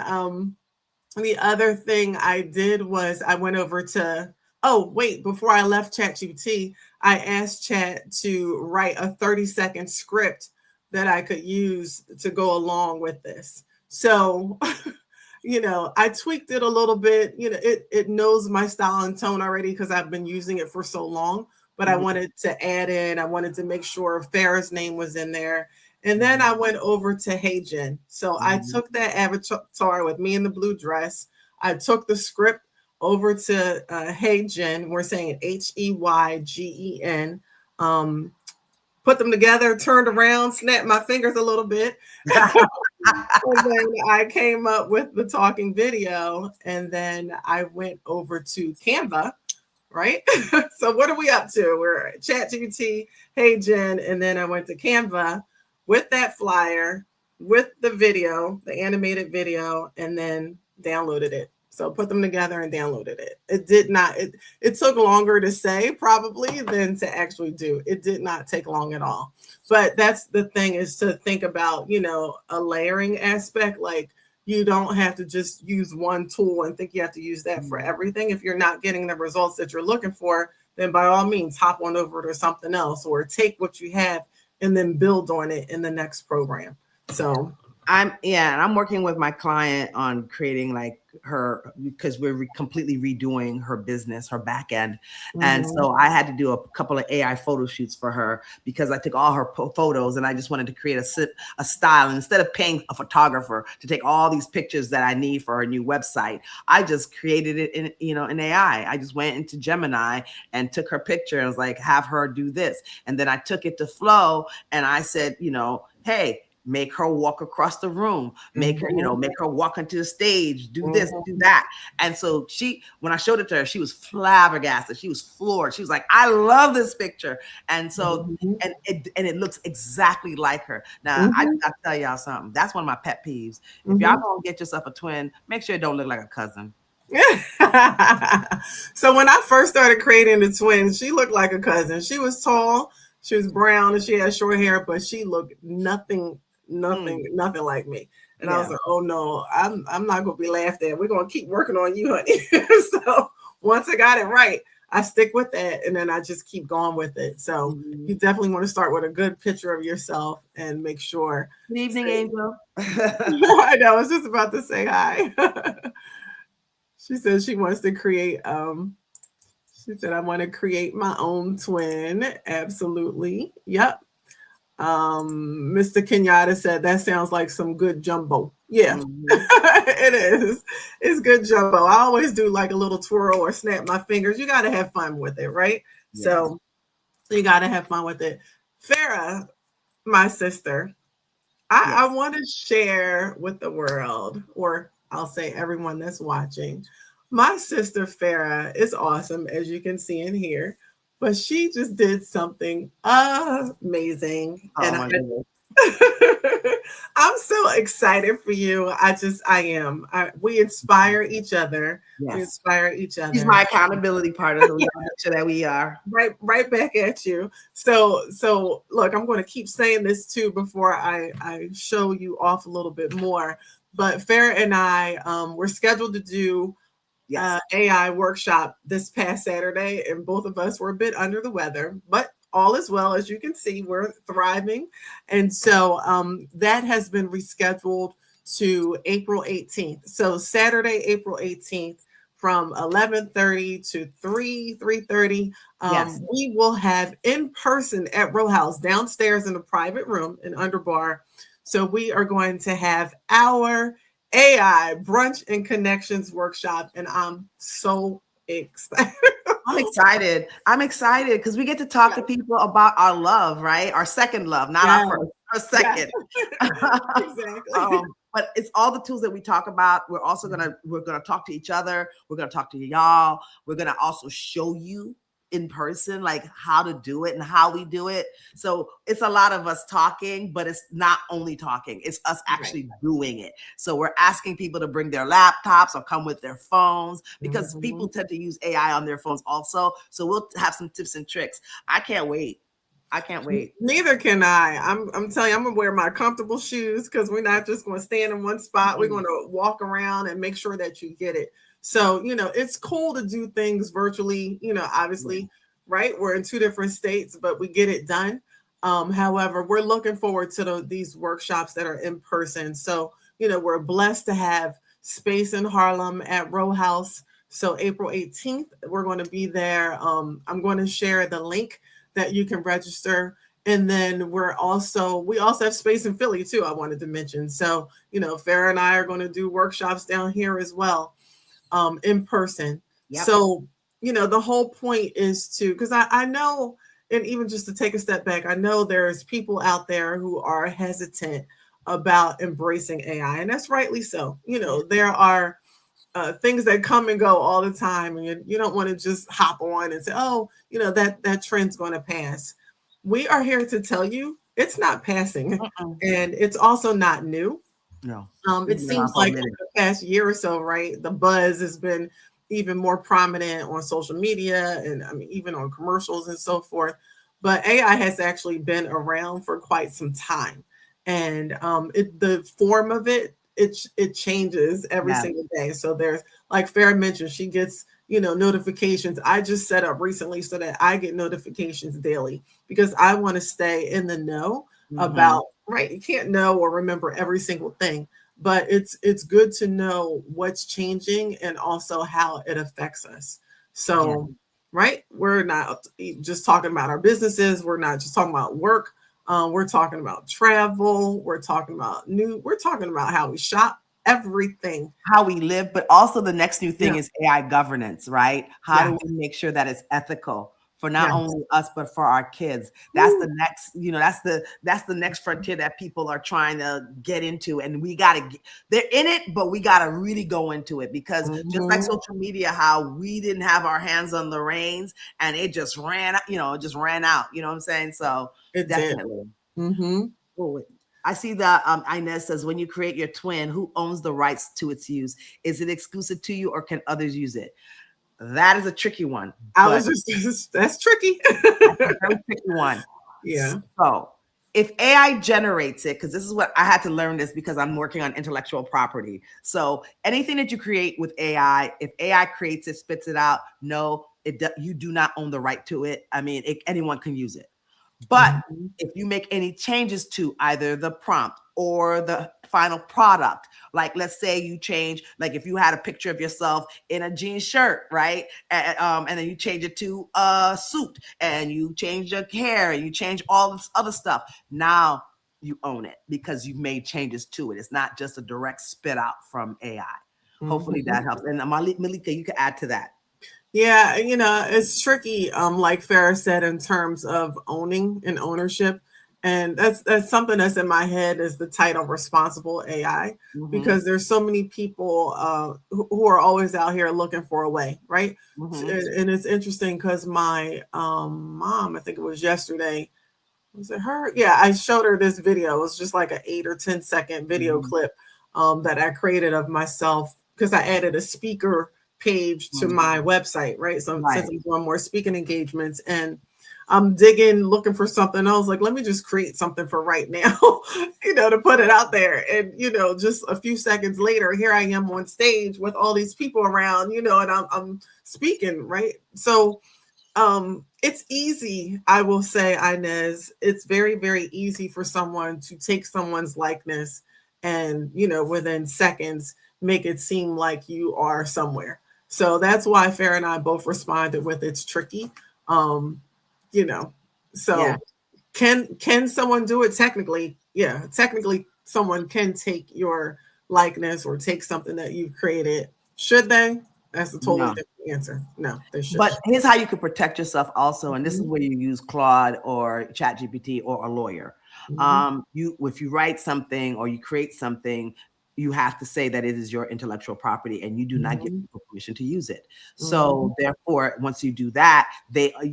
the other thing I did was I went over to, oh, wait, before I left ChatGPT, I asked Chat to write a 30-second script that I could use to go along with this. So, I tweaked it a little bit. It knows my style and tone already because I've been using it for so long. But I Mhm. wanted to add in, I wanted to make sure Farah's name was in there. And then Mhm. I went over to Hey Jen. So I Mhm. took that avatar with me in the blue dress. I took the script over to Hey Jen. We're saying Heygen. Um, Put them together, turned around, snapped my fingers a little bit. And then I came up with the talking video, and then I went over to Canva, right? So what are we up to? We're at ChatGPT, Hey Jen, and then I went to Canva with that flyer, with the video, the animated video, and then downloaded it. So put them together and downloaded it. It did not. It took longer to say probably than to actually do. It did not take long at all. But that's the thing, is to think about a layering aspect. Like, you don't have to just use one tool and think you have to use that for Mhm. everything. If you're not getting the results that you're looking for, then by all means hop on over to something else, or take what you have and then build on it in the next program. So And I'm working with my client on creating like her, because we're completely redoing her business, her back end. And mhm, so I had to do a couple of AI photo shoots for her because I took all her photos and I just wanted to create a style. And instead of paying a photographer to take all these pictures that I need for her new website, I just created it in AI. I just went into Gemini and took her picture and was like, have her do this. And then I took it to Flow and I said, hey, make her walk across the room, make her, mhm, make her walk onto the stage, do this, mhm, do that. And so when I showed it to her, she was flabbergasted. She was floored. She was like, I love this picture. And so, mhm, and it looks exactly like her. Now, I mhm, gotta tell y'all something. That's one of my pet peeves. If y'all mhm. gonna get yourself a twin, make sure it don't look like a cousin. So when I first started creating the twins, she looked like a cousin. She was tall, she was brown, and she had short hair, but she looked Mm, nothing like me. And I was yeah. like, oh no, I'm not gonna be laughed at. We're gonna keep working on you, honey. So once I got it right, I stick with that, and then I just keep going with it. So Mhm. you definitely want to start with a good picture of yourself and make sure. Good evening, Angel. I know, I was just about to say hi. She says she wants to create she said I want to create my own twin. Absolutely. Yep. Mr. Kenyatta said that sounds like some good jumbo. Yeah. Mhm. It is. It's good jumbo. I always do like a little twirl or snap my fingers. You got to have fun with it, right? Yes. So you got to have fun with it. Farah, my sister, I Yes. want to share with the world, or I'll say everyone that's watching. My sister Farah is awesome, as you can see and hear, but she just did something amazing. Oh my goodness. I'm so excited for you. I am. We inspire each other. We Yes. inspire each She's other. my accountability partner, so we gotta make sure that we are. Right back at you. So look, I'm going to keep saying this too before I show you off a little bit more. But Farah and I were scheduled to do Yes. AI workshop this past Saturday, and both of us were a bit under the weather, but all is well. As you can see, we're thriving. And so that has been rescheduled to April 18th. So Saturday, April 18th, from 11:30 to 3:30, Yes. we will have in person at Row House downstairs in a private room in Underbar. So we are going to have our AI Brunch and Connections Workshop, and I'm so excited. I'm excited. I'm excited because we get to talk Yeah. to people about our love, right? Our second love, not Yeah. our first, our Yeah. second. Exactly. But it's all the tools that we talk about. We're gonna talk to each other. We're gonna talk to y'all. We're gonna also show you in person like how to do it and how we do it. So it's a lot of us talking, but it's not only talking, it's us Right. actually doing it. So we're asking people to bring their laptops or come with their phones because people Mhm. tend to use AI on their phones also. So we'll have some tips and tricks. I can't wait. I can't wait. Neither can I. I'm telling you, I'm gonna wear my comfortable shoes because we're not just gonna stand in one spot. We're gonna walk around and make sure that you get it. So, it's cool to do things virtually, obviously, right? We're in two different states, but we get it done. However, we're looking forward to these workshops that are in person. So, we're blessed to have space in Harlem at Row House. So April 18th, we're going to be there. I'm going to share the link that you can register. And then we also have space in Philly too, I wanted to mention. So, Farah and I are going to do workshops down here as well, in person. Yep. So, the whole point is because I know, and even just to take a step back, I know there's people out there who are hesitant about embracing AI, and that's rightly so. There are things that come and go all the time, and you don't want to just hop on and say, "Oh, that trend's going to pass." We are here to tell you it's not passing, and it's also not new. No. It seems like over the past year or so, right, the buzz has been even more prominent on social media, and I mean even on commercials and so forth. But AI has actually been around for quite some time, and the form of it changes every Yeah. single day. So there's, like Farah mentioned, she gets notifications. I just set up recently so that I get notifications daily because I want to stay in the know about, right, you can't know or remember every single thing, but it's good to know what's changing and also how it affects us. Yeah. So, right, we're not just talking about our businesses, we're not just talking about work. We're talking about travel, we're talking about we're talking about how we shop, everything. How we live, but also the next new thing Yeah. is AI governance, right? How Yeah. do we make sure that it's ethical for not Yeah. only us but for our kids? That's the next, that's the next frontier that people are trying to get into, and we got to. They're in it, but we got to really go into it because just like Mhm. social media, how we didn't have our hands on the reins and it just ran, it just ran out. You know what I'm saying? So It did. definitely. Mhm. Oh, I see that Inez says, when you create your twin, who owns the rights to its use? Is it exclusive to you or can others use it? That is a tricky one, I but was just that's tricky. that's a very tricky one. Yeah. So if AI generates it, because this is what I had to learn this because I'm working on intellectual property. So anything that you create with AI, if AI creates it, spits it out, no, you do not own the right to it. I mean, anyone can use it. But Mhm. if you make any changes to either the prompt or the final product, like let's say you change, like if you had a picture of yourself in a jean shirt, right? And then you change it to a suit and you change your hair and you change all this other stuff. Now you own it because you made changes to it. It's not just a direct spit out from AI. Hopefully Mhm. that helps. And Malika, you can add to that. Yeah, it's tricky, like Farah said, in terms of owning and ownership. And that's something that's in my head is the title responsible AI, Mm-hmm. because there's so many people who are always out here looking for a way, right? Mm-hmm. And it's interesting because my mom, I think it was yesterday, was it her? Yeah, I showed her this video. It was just like an 8 or 10 second video Mm-hmm. clip that I created of myself because I added a speaker page to Mm-hmm. my website, right? So since Right. I'm doing more speaking engagements, and I'm digging, looking for something, I was like, let me just create something for right now, to put it out there. And, just a few seconds later, here I am on stage with all these people around, and I'm speaking, right? So it's easy, I will say, Inez, it's very, very easy for someone to take someone's likeness and, within seconds make it seem like you are somewhere. So that's why Farah and I both responded with it's tricky. um you know Yeah. so can someone do it? Technically, yeah, technically someone can take your likeness or take something that you've created. Should they? That's a totally No. different answer. No, they shouldn't. But here's how you could protect yourself also, and this is Mhm, where you use Claude or ChatGPT or a lawyer. mhm, You if you write something or you create something, you have to say that it is your intellectual property and you do not give mhm, people permission to use it. mhm, So therefore, once you do that,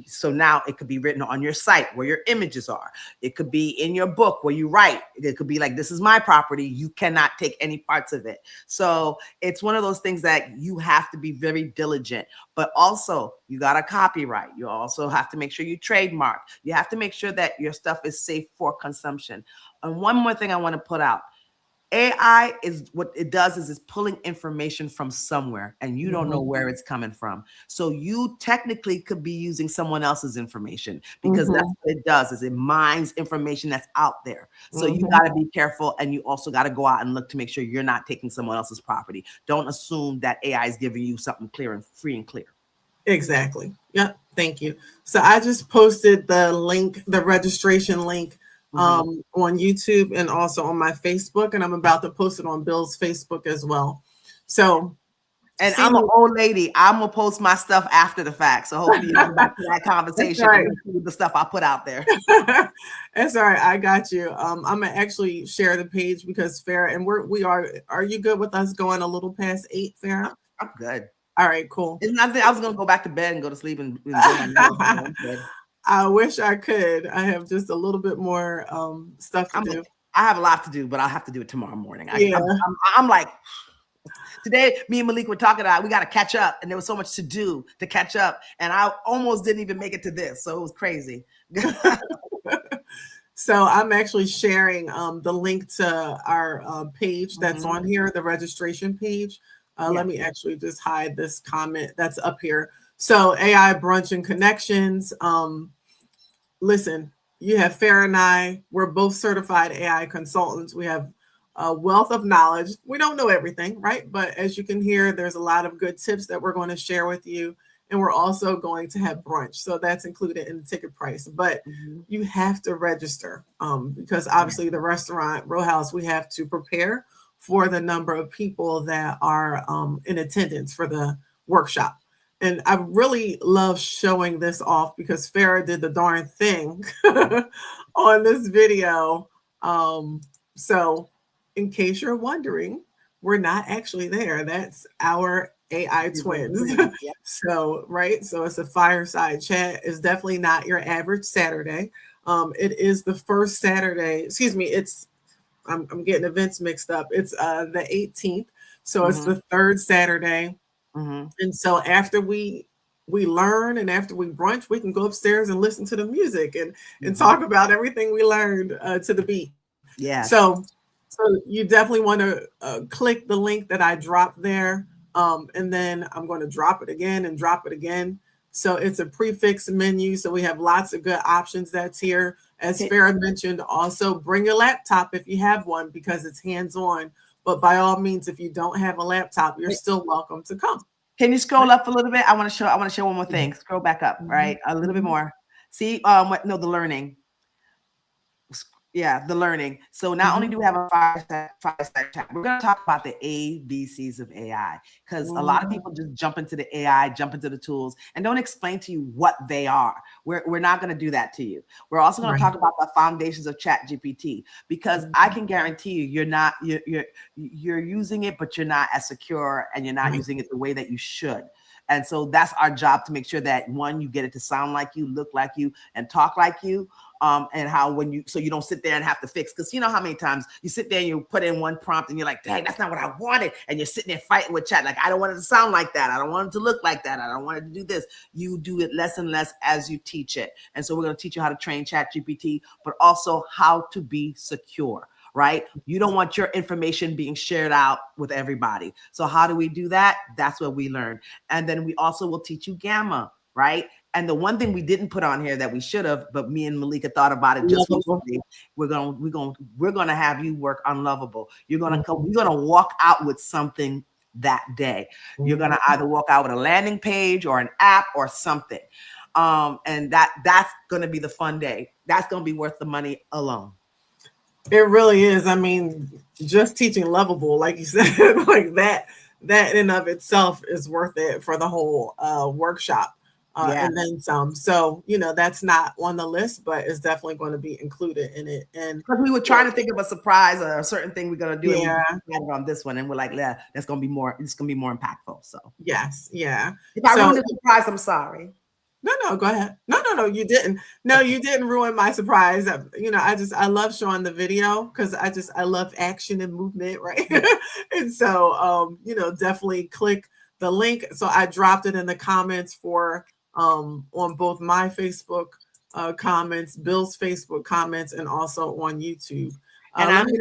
so now it could be written on your site where your images are. It could be in your book where you write. It could be like, this is my property. You cannot take any parts of it. So it's one of those things that you have to be very diligent. But also, you got to copyright. You also have to make sure you trademark. You have to make sure that your stuff is safe for consumption. And one more thing I want to put out. AI is what it does is it's pulling information from somewhere and you don't know mhm, where it's coming from. So you technically could be using someone else's information because that's mhm, what it does is it mines information that's out there. So you mhm. got to be careful and you also got to go out and look to make sure you're not taking someone else's property. Don't assume that AI is giving you something clear and free and clear. Exactly. Yep. Thank you. So I just posted the link, the registration link Mhm. on YouTube and also on my Facebook, and I'm about to post it on Bill's Facebook as well. So And see I'm an me. old lady. I'm gonna post my stuff after the fact. So hopefully you go back to that That's conversation right. and you'll see the stuff I put out there. That's all right. I got you. I'm gonna actually share the page because Farah and we are. Are you good with us going a little past 8, Farah? I'm good. All right, cool. It's nothing. I was gonna go back to bed and go to sleep and go my nap. So I'm good. I wish I could. I have just a little bit more stuff to I'm do. I have a lot to do, but I'll have to do it tomorrow morning. Yeah. I'm like today. Me and Malik were talking about we got to catch up, and there was so much to do to catch up, and I almost didn't even make it to this, so it was crazy. So I'm actually sharing the link to our page that's Mhm. on here, the registration page. Yeah. Let me actually just hide this comment that's up here. So AI brunch and connections. Listen, you have Farah and I. We're both certified AI consultants. We have a wealth of knowledge. We don't know everything, right? But as you can hear, there's a lot of good tips that we're going to share with you. And we're also going to have brunch. So that's included in the ticket price. But Mhm. you have to register because Yeah. obviously the restaurant, Row House, we have to prepare for the number of people that are in attendance for the workshop. And I really love showing this off because Farah did the darn thing on this video. Um, so, in case you're wondering, we're not actually there. That's our AI twins. Yeah. So, right. So, it's a fireside chat. It's definitely not your average Saturday. It is the first Saturday. Excuse me. I'm getting events mixed up. It's the 18th. So, it's Mhm. the third Saturday Mhm. and so after we learn and after we brunch, we can go upstairs and listen to the music and Mhm. talk about everything we learned to the beat. Yes. So you definitely want to click the link that I dropped there, and then I'm going to drop it again and drop it again. So it's a prefix menu. So we have lots of good options that's here. As Can, Farah mentioned, also bring your laptop if you have one because it's hands on. But by all means, if you don't have a laptop, you're still welcome to come. can you scroll up a little bit? I want to show one more Mhm, thing. Scroll back up, all mhm, right? A little bit mhm, more. See, what no, the learning. Yeah, the learning. So not only mhm, do we have a fireside chat, we're going to talk about the ABCs of AI because a lot of mhm. people just jump into the AI, jump into the tools, and don't explain to you what they are. We're not going to do that to you. We're also going to Right. talk about the foundations of Chat GPT because I Mhm. can guarantee you, you're using it, but you're not as secure and you're not Right. using it the way that you should. And so that's our job to make sure that one, you get it to sound like you, look like you, and talk like you. And how when you so you don't sit there and have to fix because you know how many times you sit there and you put in one prompt and you're like, dang, that's not what I wanted, and you're sitting there fighting with chat like I don't want it to sound like that, I don't want it to look like that, I don't want it to do this. You do it less and less as you teach it, and so we're going to teach you how to train Chat GPT, but also how to be secure. Right? You don't want your information being shared out with everybody. So how do we do that? That's what we learn. And then we also will teach you Gamma, right? And the one thing we didn't put on here that we should have, but me and Malika thought about it just Lovable. recently. We're gonna have you work unlovable. You're gonna come. Mhm, You're gonna walk out with something that day. You're gonna mhm. either walk out with a landing page or an app or something. And that's gonna be the fun day. That's gonna be worth the money alone. It really is. I mean, just teaching Lovable, like you said, like that in of itself is worth it for the whole workshop, Yeah. and then some. So that's not on the list, but it's definitely going to be included in it. And Because we were trying to think of a surprise or a certain thing we're gonna do, and we yeah, decided on this one, and we're like, yeah, that's gonna be more. It's gonna be more impactful. So yes, yeah. if I So ruined the surprise, I'm sorry. no, go ahead. No, you didn't. No, you didn't ruin my surprise. I love showing the video because I love action and movement, right? And so, definitely click the link. So I dropped it in the comments for on both my Facebook comments, Bill's Facebook comments, and also on YouTube. And Let me.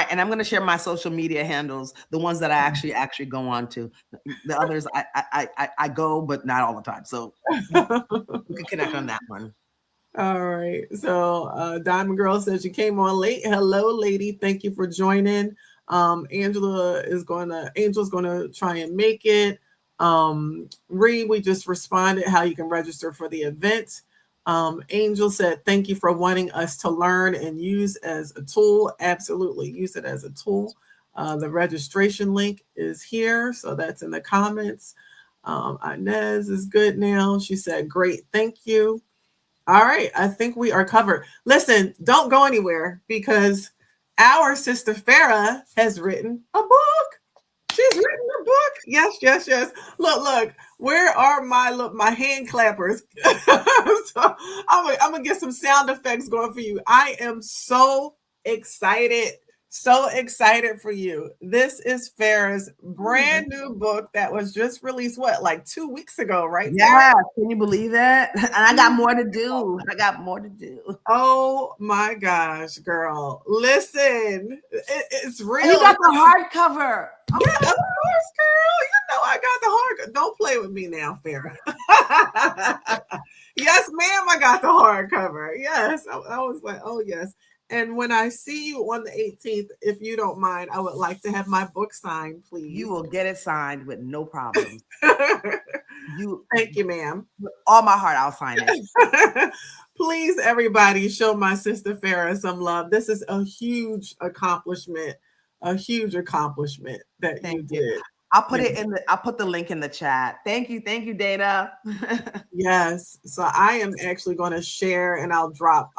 I'm gonna share my social media handles, the ones that I actually go on to. The others I go, but not all the time. So we can connect on that one. All right. So Diamond Girl says you came on late. Hello, lady. Thank you for joining. Angel's gonna try and make it. Reed, we just responded how you can register for the event. Angel said, thank you for wanting us to learn and use as a tool. Absolutely, use it as a tool. The registration link is here, so that's in the comments. Inez is good now. She said, great, thank you. All right, I think we are covered. Listen, don't go anywhere because our sister Farah has written a book. She's written a book. Yes, yes, yes. Look. Where are my hand clappers? So I'm gonna get some sound effects going for you. I am so excited for you. This is Farah's brand new book that was just released. What, like 2 weeks ago, right, Farah? Yeah, can you believe that? And I got more to do. I got more to do. Oh my gosh, girl. Listen, it's And you real. got the hardcover. Oh Yeah, of my course, girl. I got the hard. Don't play with me now, Farah. Yes, ma'am. I got the hardcover. Yes, I was like, oh yes. And when I see you on the 18th, if you don't mind, I would like to have my book signed, You please. will get it signed with no problems. You, Thank you, ma'am. with all my heart, I'll sign it. Please, everybody, show my sister Farah some love. This is a huge accomplishment that Thank you you. did. I'll put the link in the chat. Thank you, Dana. Yes. So I am actually going to share and I'll drop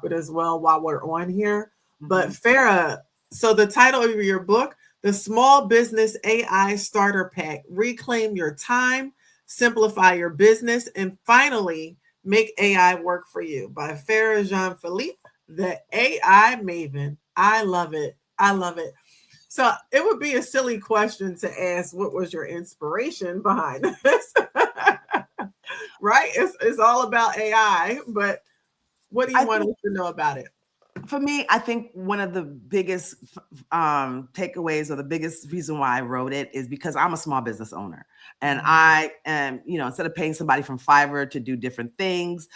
it as well while we're on here. But Farah, so the title of your book, The Small Business AI Starter Pack, Reclaim Your Time, Simplify Your Business, and finally make AI work for you by Pharah Jean-Phillipe, the AI maven. I love it. I love it. So it would be a silly question to ask what was your inspiration behind this? Right? It's all about AI, but what do you want us to know about it? For me, I think one of the biggest takeaways or the biggest reason why I wrote it is because I'm a small business owner. And I am, instead of paying somebody from Fiverr to do different things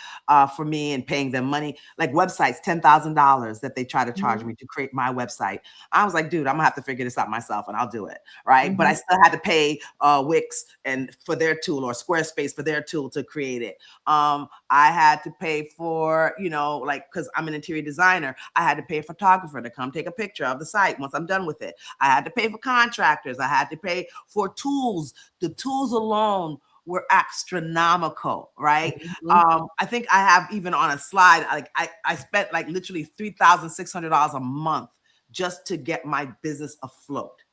for me and paying them money, like websites, $10,000 that they try to charge me to create my website. I was like, dude, I'm gonna have to figure this out myself and I'll do it. Right. But I still had to pay Wix and for their tool or Squarespace for their tool to create it. I had to pay for, because I'm an interior designer, I had to pay a photographer to come take a picture of the site once I'm done with it. I had to pay for contractors. I had to pay for tools. The tools alone were astronomical, right? I think I have even on a slide, like I spent like literally $3,600 a month just to get my business afloat.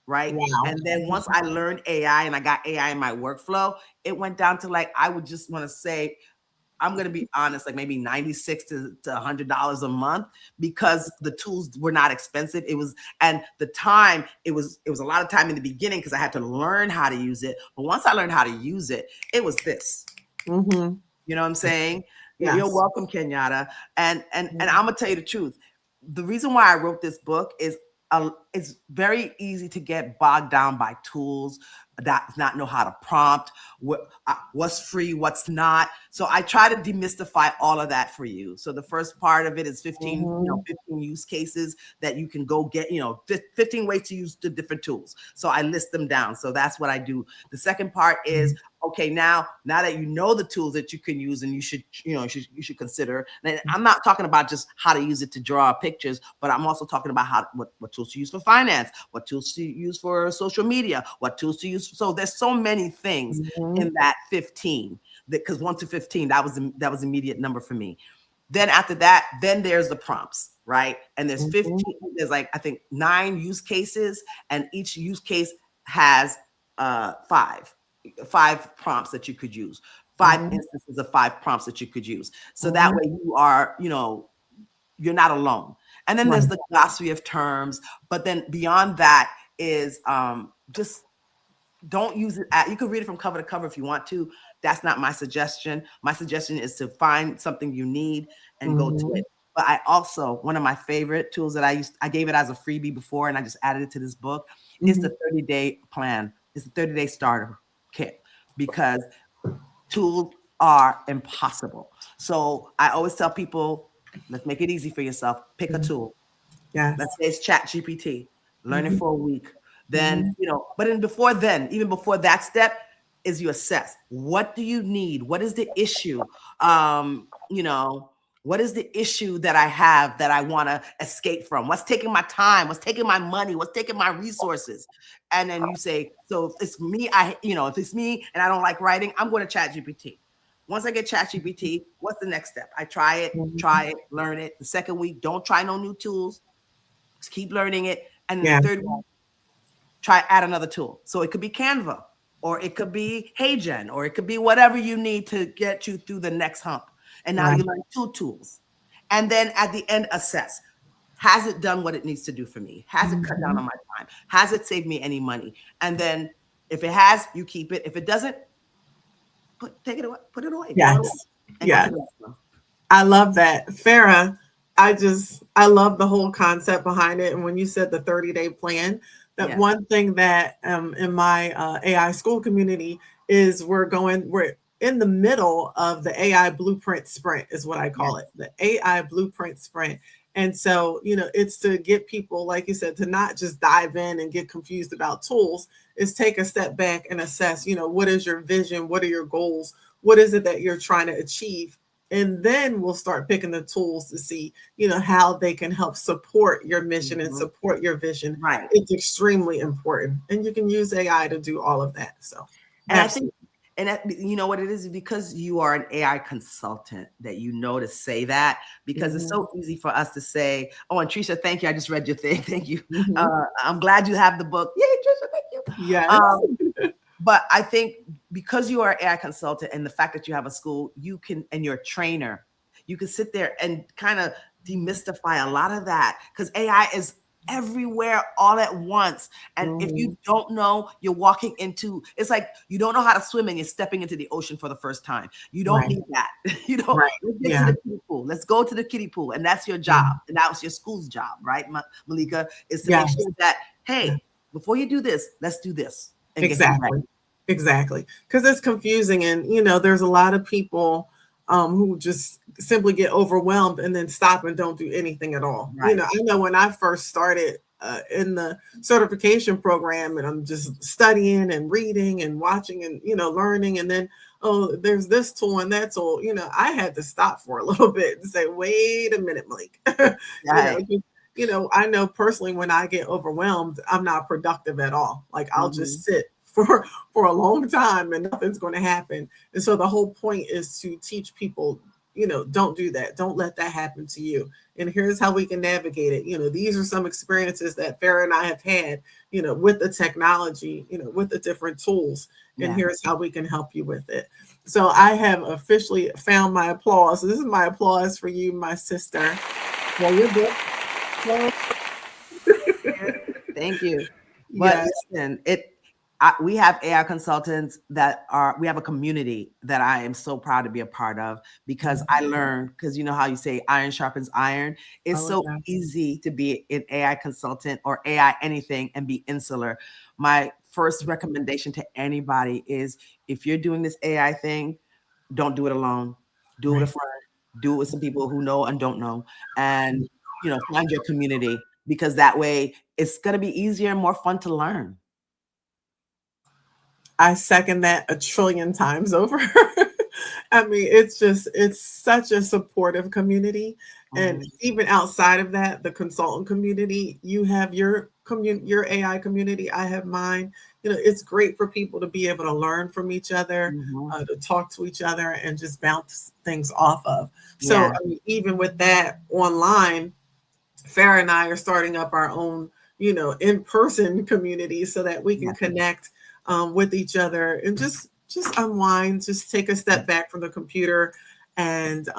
Right. Wow. And then once I learned AI and I got AI in my workflow, it went down to like, I would just want to say, I'm going to be honest, like maybe $96 to $100 a month because the tools were not expensive. And the time, it was a lot of time in the beginning because I had to learn how to use it. But once I learned how to use it, it was this. You know what I'm saying? Yes. You're welcome, Kenyatta. And I'm going to tell you the truth. The reason why I wrote this book is it's very easy to get bogged down by tools that not know how to prompt, what's free, what's not. So I try to demystify all of that for you. So the first part of it is 15 use cases that you can go get, 15 ways to use the different tools. So I list them down. So that's what I do. The second part is okay, now that you know the tools that you can use, and you should consider. And I'm not talking about just how to use it to draw pictures, but I'm also talking about what tools to use for finance, what tools to use for social media, what tools to use. So there's so many things in that 15, because 1 to 15, that was immediate number for me. Then after that, then there's the prompts, right? And there's 15, there's like, I think 9 use cases, and each use case has five prompts that you could use, 5 instances of 5 prompts that you could use. So that way you are, you're not alone. And then there's the glossary of terms, but then beyond that is just don't use it you can read it from cover to cover if you want to. That's not my suggestion. My suggestion is to find something you need and go to it. But I also, one of my favorite tools that I gave it as a freebie before, and I just added it to this book, is the 30-day plan. It's the 30-day starter kit, because tools are impossible. So I always tell people, let's make it easy for yourself. Pick a tool. Yes. Let's say it's Chat GPT. Learn it for a week. Then, but even before that step, is you assess, what do you need? What is the issue? What is the issue that I have that I want to escape from? What's taking my time? What's taking my money? What's taking my resources? And then you say, so if it's me, if it's me and I don't like writing, I'm going to Chat GPT. Once I get Chat GPT, what's the next step? I try it, learn it. The second week, don't try no new tools. Just keep learning it. And then the third week, try add another tool. So it could be Canva, or it could be HeyGen, or it could be whatever you need to get you through the next hump. And now you learn 2 tools. And then at the end, assess. Has it done what it needs to do for me? Has it cut down on my time? Has it saved me any money? And then if it has, you keep it. If it doesn't, take it away, put it away. Yes. Yeah. I love that. Pharah, I love the whole concept behind it. And when you said the 30-day plan, that one thing that in my AI school community is we're in the middle of the AI blueprint sprint, is what I call it, the AI blueprint sprint. And so, it's to get people, like you said, to not just dive in and get confused about tools, is take a step back and assess, what is your vision? What are your goals? What is it that you're trying to achieve? And then we'll start picking the tools to see, how they can help support your mission and support your vision. Right. It's extremely important. And you can use AI to do all of that. So, and absolutely. I think, you know what it is, because you are an AI consultant, that to say that, because it's so easy for us to say, oh, and Trisha, thank you. I just read your thing. Thank you. I'm glad you have the book. Yay, Trisha, thank you. Yes. But I think because you are an AI consultant, and the fact that you have a school, and you're a trainer, you can sit there and kind of demystify a lot of that, because AI is everywhere all at once. And if you don't know, you're walking into, it's like you don't know how to swim and you're stepping into the ocean for the first time. You don't need that. Let's get to the kiddie pool. Let's go to the kiddie pool. And that's your job. And that was your school's job, right, Malika, is to make sure that, hey, before you do this, let's do this. Exactly. Because it's confusing. And, there's a lot of people who just simply get overwhelmed and then stop and don't do anything at all. I know when I first started in the certification program, and I'm just studying and reading and watching and, learning, and then, oh, there's this tool and that tool, I had to stop for a little bit and say, wait a minute, Malika. I know personally, when I get overwhelmed, I'm not productive at all. Like I'll just sit for a long time and nothing's going to happen. And so the whole point is to teach people, don't do that. Don't let that happen to you. And here's how we can navigate it. These are some experiences that Pharah and I have had, with the technology, with the different tools. And here's how we can help you with it. So I have officially found my applause. So this is my applause for you, my sister. Well, you're good. Thank you. But listen, we have AI consultants we have a community that I am so proud to be a part of, because I learned, because you know how you say iron sharpens iron. It's so easy to be an AI consultant or AI anything and be insular. My first recommendation to anybody is, if you're doing this AI thing, don't do it alone. Do it with a friend. Do it with some people who know and don't know. And, find your community, because that way it's going to be easier and more fun to learn. I second that a trillion times over. I mean, it's such a supportive community. And Mhm. even outside of that, the consultant community, you have your AI community, I have mine. You know, it's great for people to be able to learn from each other, Mhm. to talk to each other and just bounce things off of. So, Yeah. I mean, even with that online, Farah and I are starting up our own, in-person community so that we can Yeah. connect with each other and just unwind, just take a step back from the computer and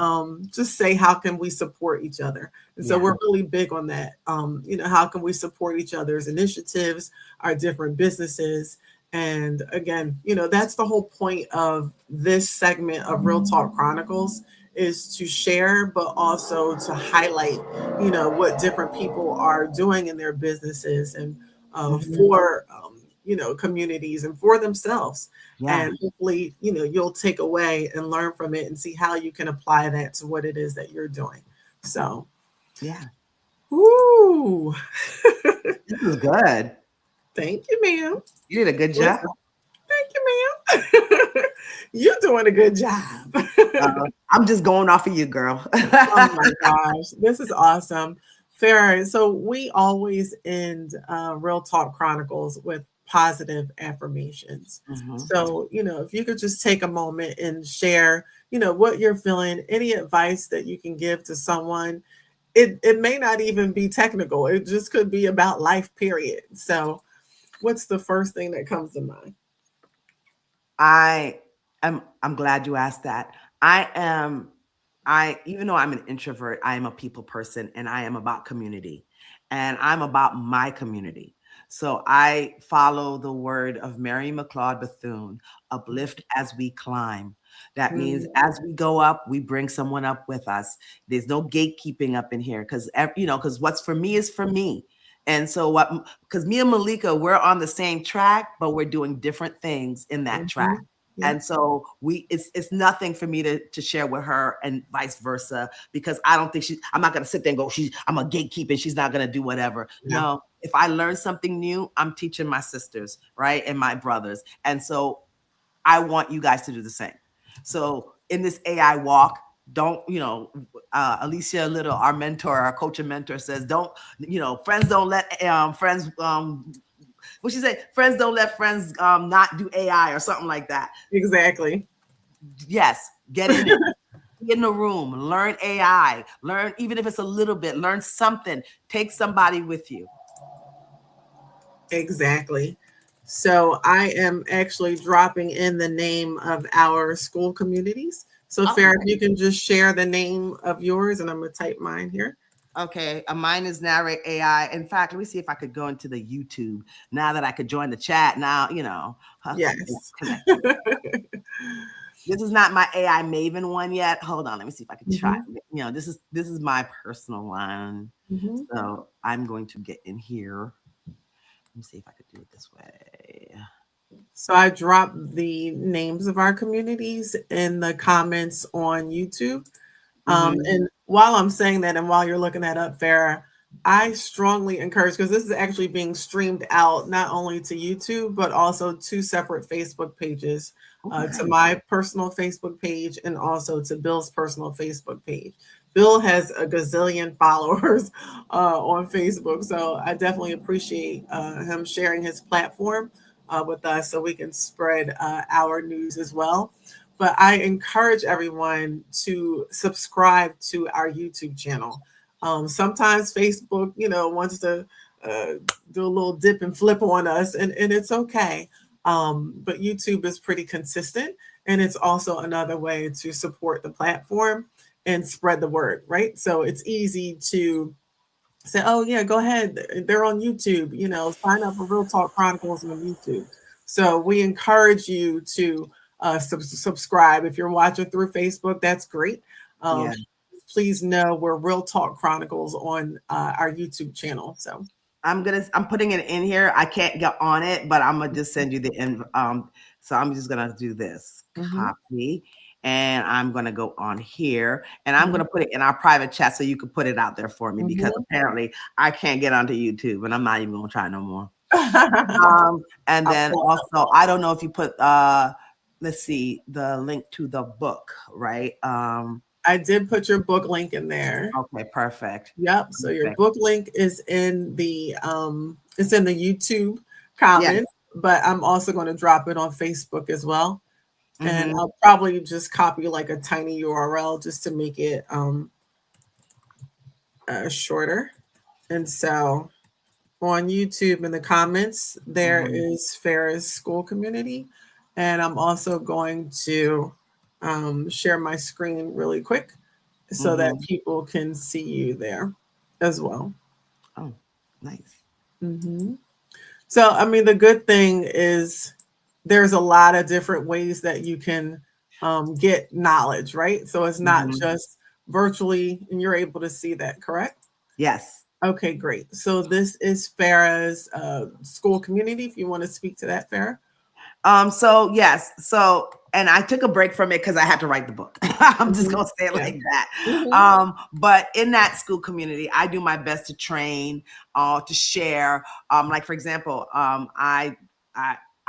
just say how can we support each other. And so Yeah. we're really big on that. How can we support each other's initiatives, our different businesses. And again, that's the whole point of this segment of Real Talk Chronicles, is to share, but also to highlight, what different people are doing in their businesses and Mhm. for, communities and for themselves. Yeah. And hopefully, you'll take away and learn from it and see how you can apply that to what it is that you're doing. So, Yeah. woo. This is good. Thank you, ma'am. You did a good job. Listen, thank you, ma'am. You're doing a good job. I'm just going off of you, girl. Oh my gosh, this is awesome. Farah, so we always end Real Talk Chronicles with positive affirmations. Mhm. So, if you could just take a moment and share, what you're feeling, any advice that you can give to someone. It may not even be technical, it just could be about life, period. So, what's the first thing that comes to mind? I'm glad you asked that. I am I even though I'm an introvert, I am a people person and I am about community and I'm about my community. So I follow the word of Mary McLeod Bethune, uplift as we climb. That means Mm, as we go up, we bring someone up with us. There's no gatekeeping up in here because what's for me is for me. And so because me and Malika, we're on the same track, but we're doing different things in that track. mhm. Yep. And so it's nothing for me to share with her and vice versa, because I don't think I'm not gonna sit there and go, I'm a gatekeeper and she's not gonna do whatever. Yeah. No, if I learn something new, I'm teaching my sisters, right? And my brothers. And so I want you guys to do the same. So in this AI walk, don't, Alicia Little, our mentor, our coach and mentor says, don't, friends don't let friends, what she say? Friends don't let friends not do AI or something like that. Exactly. Yes, get in it. Be in the room, learn AI, learn, even if it's a little bit, learn something, take somebody with you. Exactly. So I am actually dropping in the name of our school communities. So Oh, Farah, if you can just share the name of yours, and I'm gonna type mine here. okay. Mine is Narrate AI. In fact, let me see if I could go into the YouTube now that I could join the chat. Now, Yes. connected. This is not my AI Maven one yet. Hold on, let me see if I can try. Mhm, This is my personal one. mhm. So I'm going to get in here. Let me see if I could do it this way. So I dropped the names of our communities in the comments on YouTube. Hmm. And while I'm saying that, and while you're looking that up, Farah, I strongly encourage, because this is actually being streamed out not only to YouTube, but also two separate Facebook pages, to Okay. my personal Facebook page and also to Bill's personal Facebook page. Bill has a gazillion followers on Facebook, so I definitely appreciate him sharing his platform with us so we can spread our news as well. But I encourage everyone to subscribe to our YouTube channel. Sometimes Facebook, wants to uh, do a little dip and flip on us, and it's okay. But YouTube is pretty consistent, and it's also another way to support the platform and spread the word, right? So it's easy to say, oh yeah, go ahead. They're on YouTube, sign up for Real Talk Chronicles on YouTube. So we encourage you to subscribe. If you're watching through Facebook, that's great. Um, Yeah. please know we're Real Talk Chronicles on our YouTube channel. So I'm putting it in here. I can't get on it, but I'm gonna just send you the so I'm just gonna do this mhm, copy, and I'm gonna go on here and I'm mhm, gonna put it in our private chat so you can put it out there for me, because mhm. apparently I can't get onto YouTube and I'm not even gonna try no more. And then also, I don't know if you put let's see, the link to the book, right? I did put your book link in there. Okay, perfect. Yep. So your Perfect. book link is in the YouTube Yes. comments, but I'm also going to drop it on Facebook as well. And Mm-hmm. I'll probably just copy like a tiny URL just to make it shorter. And so on YouTube in the comments, there Mm-hmm. is Farah's school community. And I'm also going to share my screen really quick so that Mm-hmm. people can see you there as well. Oh, nice. Hmm. So, I mean, the good thing is there's a lot of different ways that you can get knowledge, right? So it's not Mm-hmm. just virtually, and you're able to see that, correct? Yes. Okay, great. So this is Farah's school community. If you want to speak to that, Farah. So yes, so and I took a break from it because I had to write the book. I'm just Mhm. gonna say it Yeah. like that. Mhm. But in that school community, I do my best to train, to share. Like for example, I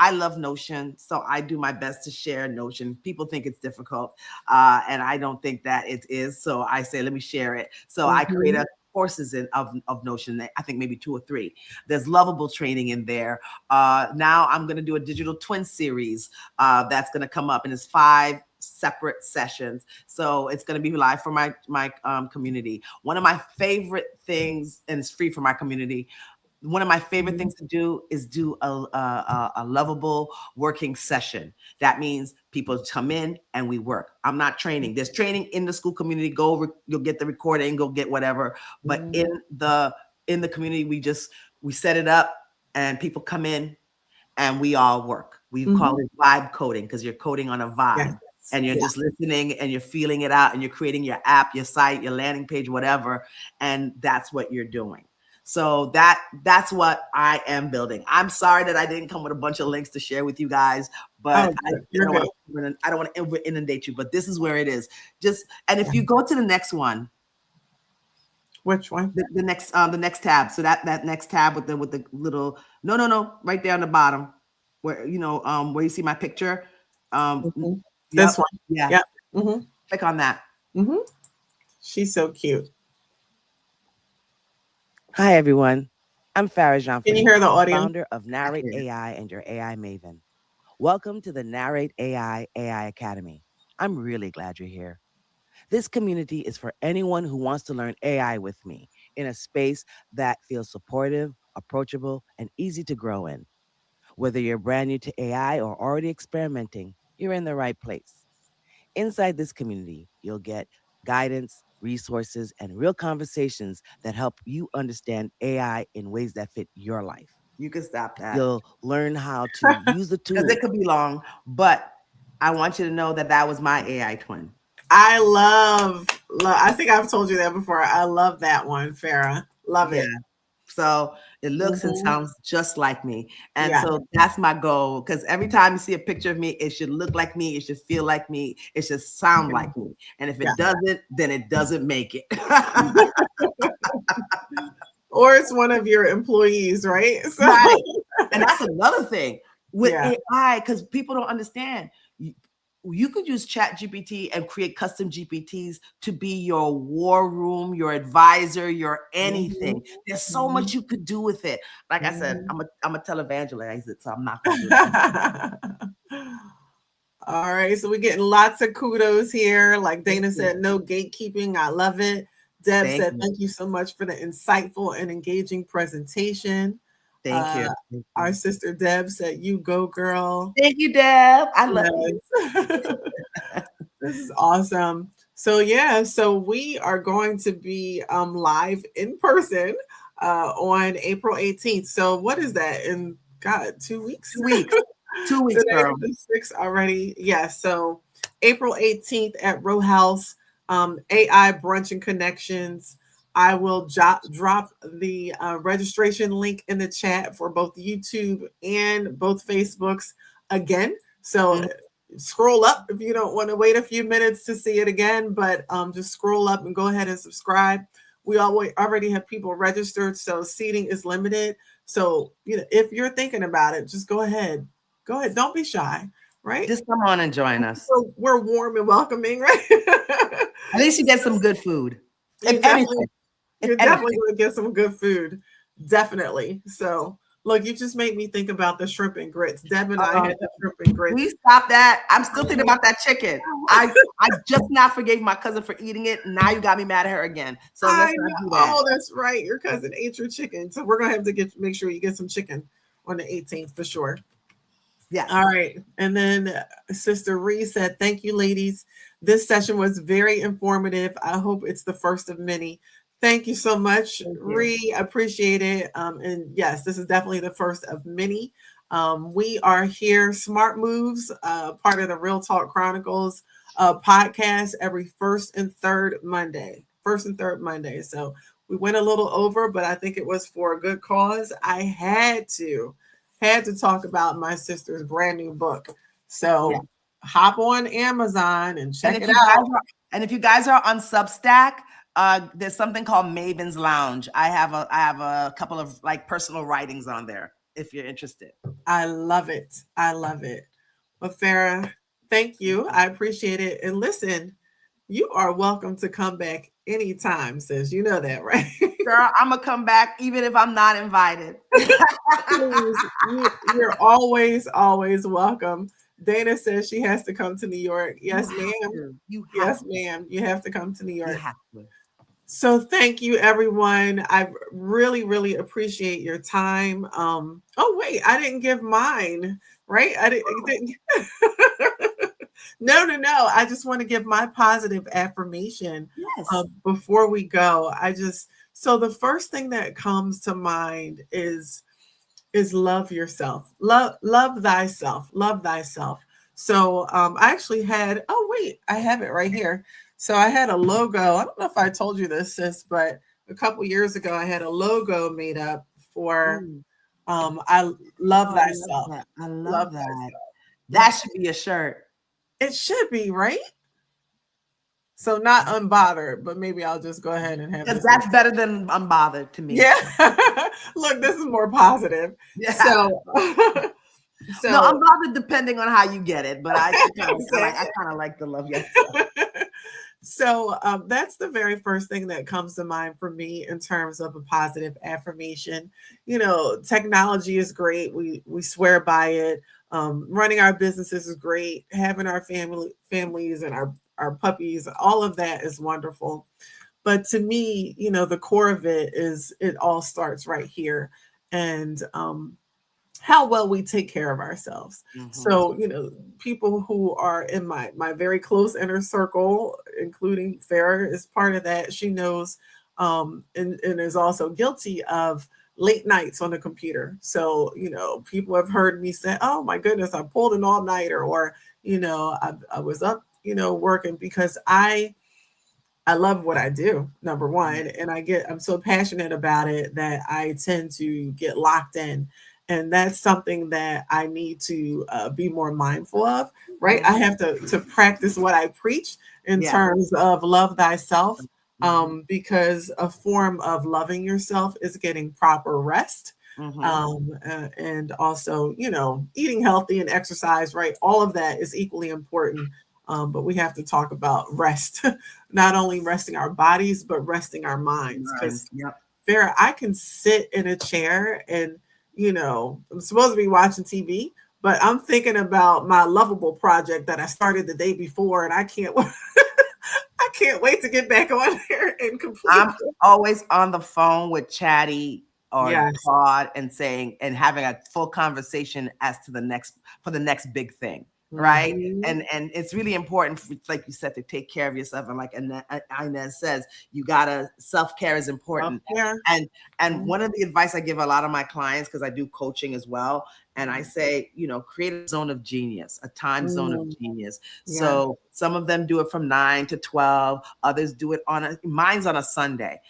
I love Notion, so I do my best to share Notion. People think it's difficult, and I don't think that it is. So I say, let me share it. So I create Mhm. a courses of Notion. I think maybe 2 or 3. There's lovable training in there. Now I'm going to do a digital twin series that's going to come up, and it's 5 separate sessions. So it's going to be live for my community. One of my favorite things, and it's free for my community. One of my favorite Mhm. things to do is do a lovable working session. That means people come in and we work. I'm not training. There's training in the school community. You'll get the recording, go get whatever. But Mhm. in the community, we set it up and people come in and we all work. We call Mhm. it vibe coding because you're coding on a vibe. Yes. And you're Yeah. just listening and you're feeling it out and you're creating your app, your site, your landing page, whatever. And that's what you're doing. So that's what I am building. I'm sorry that I didn't come with a bunch of links to share with you guys, but Oh, good. You're good. I don't want to inundate you. But this is where it is. And if you go to the next one, Which one? the next tab. So that next tab with the little no, right there on the bottom where where you see my picture. Mhm. Yep, This one. yeah. Yeah. Hmm. Click on that. Hmm. She's so cute. Hi everyone. I'm Pharah Can you Jean-Phillipe, hear the audio? founder of NarratAI and your AI Maven. Welcome to the NarratAI AI Academy. I'm really glad you're here. This community is for anyone who wants to learn AI with me in a space that feels supportive, approachable, and easy to grow in. Whether you're brand new to AI or already experimenting, you're in the right place. Inside this community, you'll get guidance, resources, and real conversations that help you understand AI in ways that fit your life. You can stop that. You'll learn how to use the tools. Because it could be long, but I want you to know that that was my AI twin. I love. I think I've told you that before. I love that one, Farah. Love Yeah. it. So it looks and Mhm. sounds just like me. And Yeah. so that's my goal. Because every time you see a picture of me, it should look like me. It should feel like me. It should sound like me. And if Yeah. it doesn't, then it doesn't make it. Or it's one of your employees, right? So Right. And that's another thing with yeah. AI, because people don't understand. You could use Chat GPT and create custom GPTs to be your war room, your advisor, your Mhm. anything. There's so Mhm. much you could do with it. Like I said, Mhm. I'm a televangelist, so I'm not gonna do that. All right, so we're getting lots of kudos here. Like Thank Dana you. said, no gatekeeping. I love it. Deb Thank said, you. thank you so much for the insightful and engaging presentation. Thank Uh, you. Thank our you. sister Deb said, you go, girl. Thank you, Deb. I love you. Yes. This is awesome. So yeah, so we are going to be live in person on April 18th. So what is that in God, 2 weeks? 2 weeks. 2 weeks, Today girl. the 6th already. Yeah, so April 18th at Row House, AI Brunch and Connections. I will drop the registration link in the chat for both YouTube and both Facebooks again. So Mhm. scroll up if you don't want to wait a few minutes to see it again, but just scroll up and go ahead and subscribe. We already have people registered, so seating is limited. So, if you're thinking about it, just go ahead. Go ahead. Don't be shy, right? Just come on and join us. We're warm and welcoming, right? At least you get some good food. If You definitely anything, if You're definitely anything. going to get some good food. Definitely. So, look, you just made me think about the shrimp and grits. Deb and I Uh, had the shrimp and grits. Please stop that. I'm still thinking about that chicken. I just now forgave my cousin for eating it. Now you got me mad at her again. So I let's not know. do that. Oh, that's right. Your cousin ate your chicken. So, we're going to have to make sure you get some chicken on the 18th for sure. Yes. All right. And then Sister Ree said, thank you, ladies. This session was very informative. I hope it's the first of many. Thank you so much, Thank you. Ree. Appreciate it. And yes, this is definitely the first of many. We are here, Smart Moves, part of the Real Talk Chronicles podcast every first and third Monday. First and third Monday. So we went a little over, but I think it was for a good cause. I had to talk about my sister's brand new book. So Yeah. hop on Amazon and check And it out. And if you guys are on Substack, there's something called Maven's Lounge. I have a couple of like personal writings on there if you're interested. I love it. I love it. Well, Pharah, thank you. I appreciate it. And listen, you are welcome to come back anytime, sis. You know that, right? Girl, I'm gonna come back even if I'm not invited. Please, you're always, always welcome. Dana says she has to come to New York. Yes, ma'am. Yes, ma'am. You have to come to New York. So thank you, everyone. I really, really appreciate your time. Oh wait, I didn't give mine, right? I didn't. No. I just want to give my positive affirmation. Yes. Before we go. So the first thing that comes to mind is love yourself. Love thyself. Love thyself. So I actually had, oh wait, I have it right here. So I had a logo. I don't know if I told you this, sis, but a couple years ago I had a logo made up for I love thyself. I love that. Thyself. That should be a shirt. It should be, right? So not unbothered, but maybe I'll just go ahead and have because that's better than unbothered to me. Yeah. Look, this is more positive. Yeah. So no, unbothered depending on how you get it, but I kind of like the love yourself. So that's the very first thing that comes to mind for me in terms of a positive affirmation. Technology is great. We swear by it. Running our businesses is great. Having our families and our puppies, all of that is wonderful. But to me, the core of it all starts right here. And how well we take care of ourselves. Mm-hmm. So, people who are in my very close inner circle, including Pharah is part of that. She knows and is also guilty of late nights on the computer. So, people have heard me say, oh my goodness, I pulled an all-nighter, or, I was up, working because I love what I do, number one, and I'm so passionate about it that I tend to get locked in. And that's something that I need to be more mindful of, right? I have to practice what I preach in terms of love thyself, because a form of loving yourself is getting proper rest. And also, eating healthy and exercise, right? All of that is equally important. But we have to talk about rest, not only resting our bodies, but resting our minds. Because, Pharah, I can sit in a chair and, I'm supposed to be watching TV, but I'm thinking about my Lovable project that I started the day before, and I can't I can't wait to get back on there and complete. I'm always on the phone with Chatty or Todd and having a full conversation as to the next big thing. Right. And it's really important, like you said, to take care of yourself. And like Inez says, self-care is important. And one of the advice I give a lot of my clients, because I do coaching as well, and I say, create a zone of genius, a time zone of genius. So some of them do it from 9 to 12. Others do it mine's on a Sunday.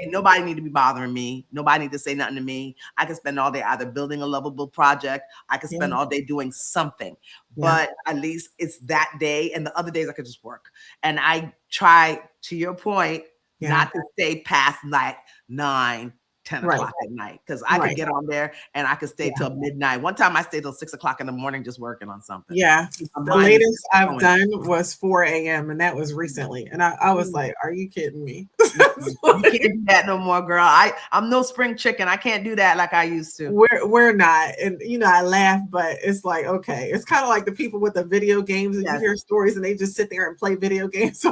Nobody need to be bothering me. Nobody need to say nothing to me. I can spend all day either building a lovable project. I can spend all day doing something. But at least it's that day, and the other days I could just work. And I try, to your point, not to stay past like 9, 10 Right. o'clock at night, because I could Right. get on there and I could stay Yeah. till midnight. One time I stayed till 6 o'clock in the morning just working on something. Yeah. My The mind is latest I've going. done was 4 a.m. and that was recently. And I was like, are you kidding me? You can't do that no more, girl. I'm no spring chicken. I can't do that like I used to. We're not. And I laugh, but it's like, okay. It's kind of like the people with the video games and you hear stories and they just sit there and play video games.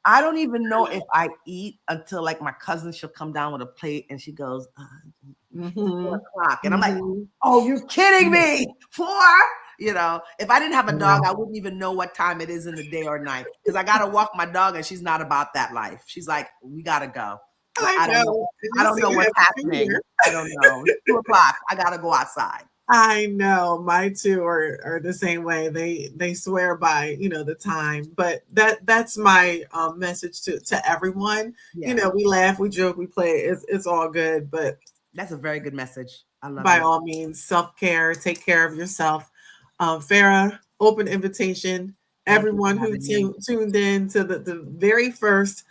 I don't even know if I eat until like my cousin, she'll come down with a plate and she goes, 4 o'clock. And I'm like, oh, you're kidding me. 4? If I didn't have a dog, I wouldn't even know what time it is in the day or night, because I got to walk my dog and she's not about that life. She's like, we got to go. I don't know what's happening. I don't know. It's 2 o'clock. I got to go outside. I know, my two are the same way. They swear by the time, but that's my message to everyone. We laugh, we joke, we play. It's all good, but that's a very good message. I love by it. all means, self-care, take care of yourself. Pharah, open invitation. Everyone who tuned in to the very first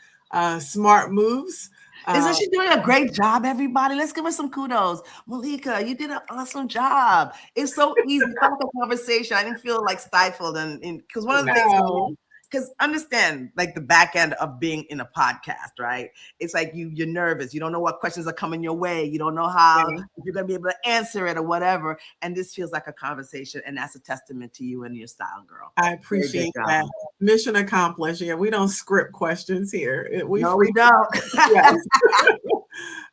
Smart Moves. Isn't she doing a great job, everybody? Let's give her some kudos. Malika, you did an awesome job. It's so easy. It's like a conversation. I didn't feel like stifled. And because one of the things, because understand, like the back end of being in a podcast, right? It's like you're nervous. You don't know what questions are coming your way. You don't know how if you're going to be able to answer it or whatever. And this feels like a conversation. And that's a testament to you and your style, girl. I appreciate that. Mission accomplished. Yeah, we don't script questions here. We don't. Yes.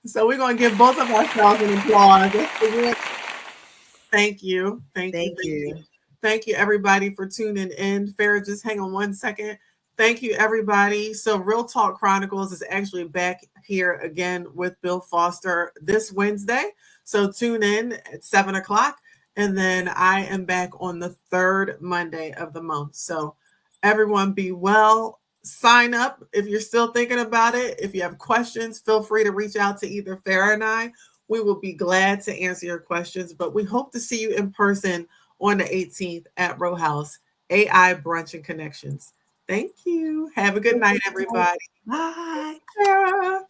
So we're going to give both of ourselves an applause. Thank you. Thank you. Thank you, everybody, for tuning in. Pharah, just hang on one second. Thank you, everybody. So Real Talk Chronicles is actually back here again with Bill Foster this Wednesday. So tune in at 7 o'clock. And then I am back on the third Monday of the month. So everyone be well. Sign up if you're still thinking about it. If you have questions, feel free to reach out to either Pharah and I. We will be glad to answer your questions. But we hope to see you in person on the 18th at Row House, AI Brunch and Connections. Thank you. Have a good night, everybody. Bye. Pharah.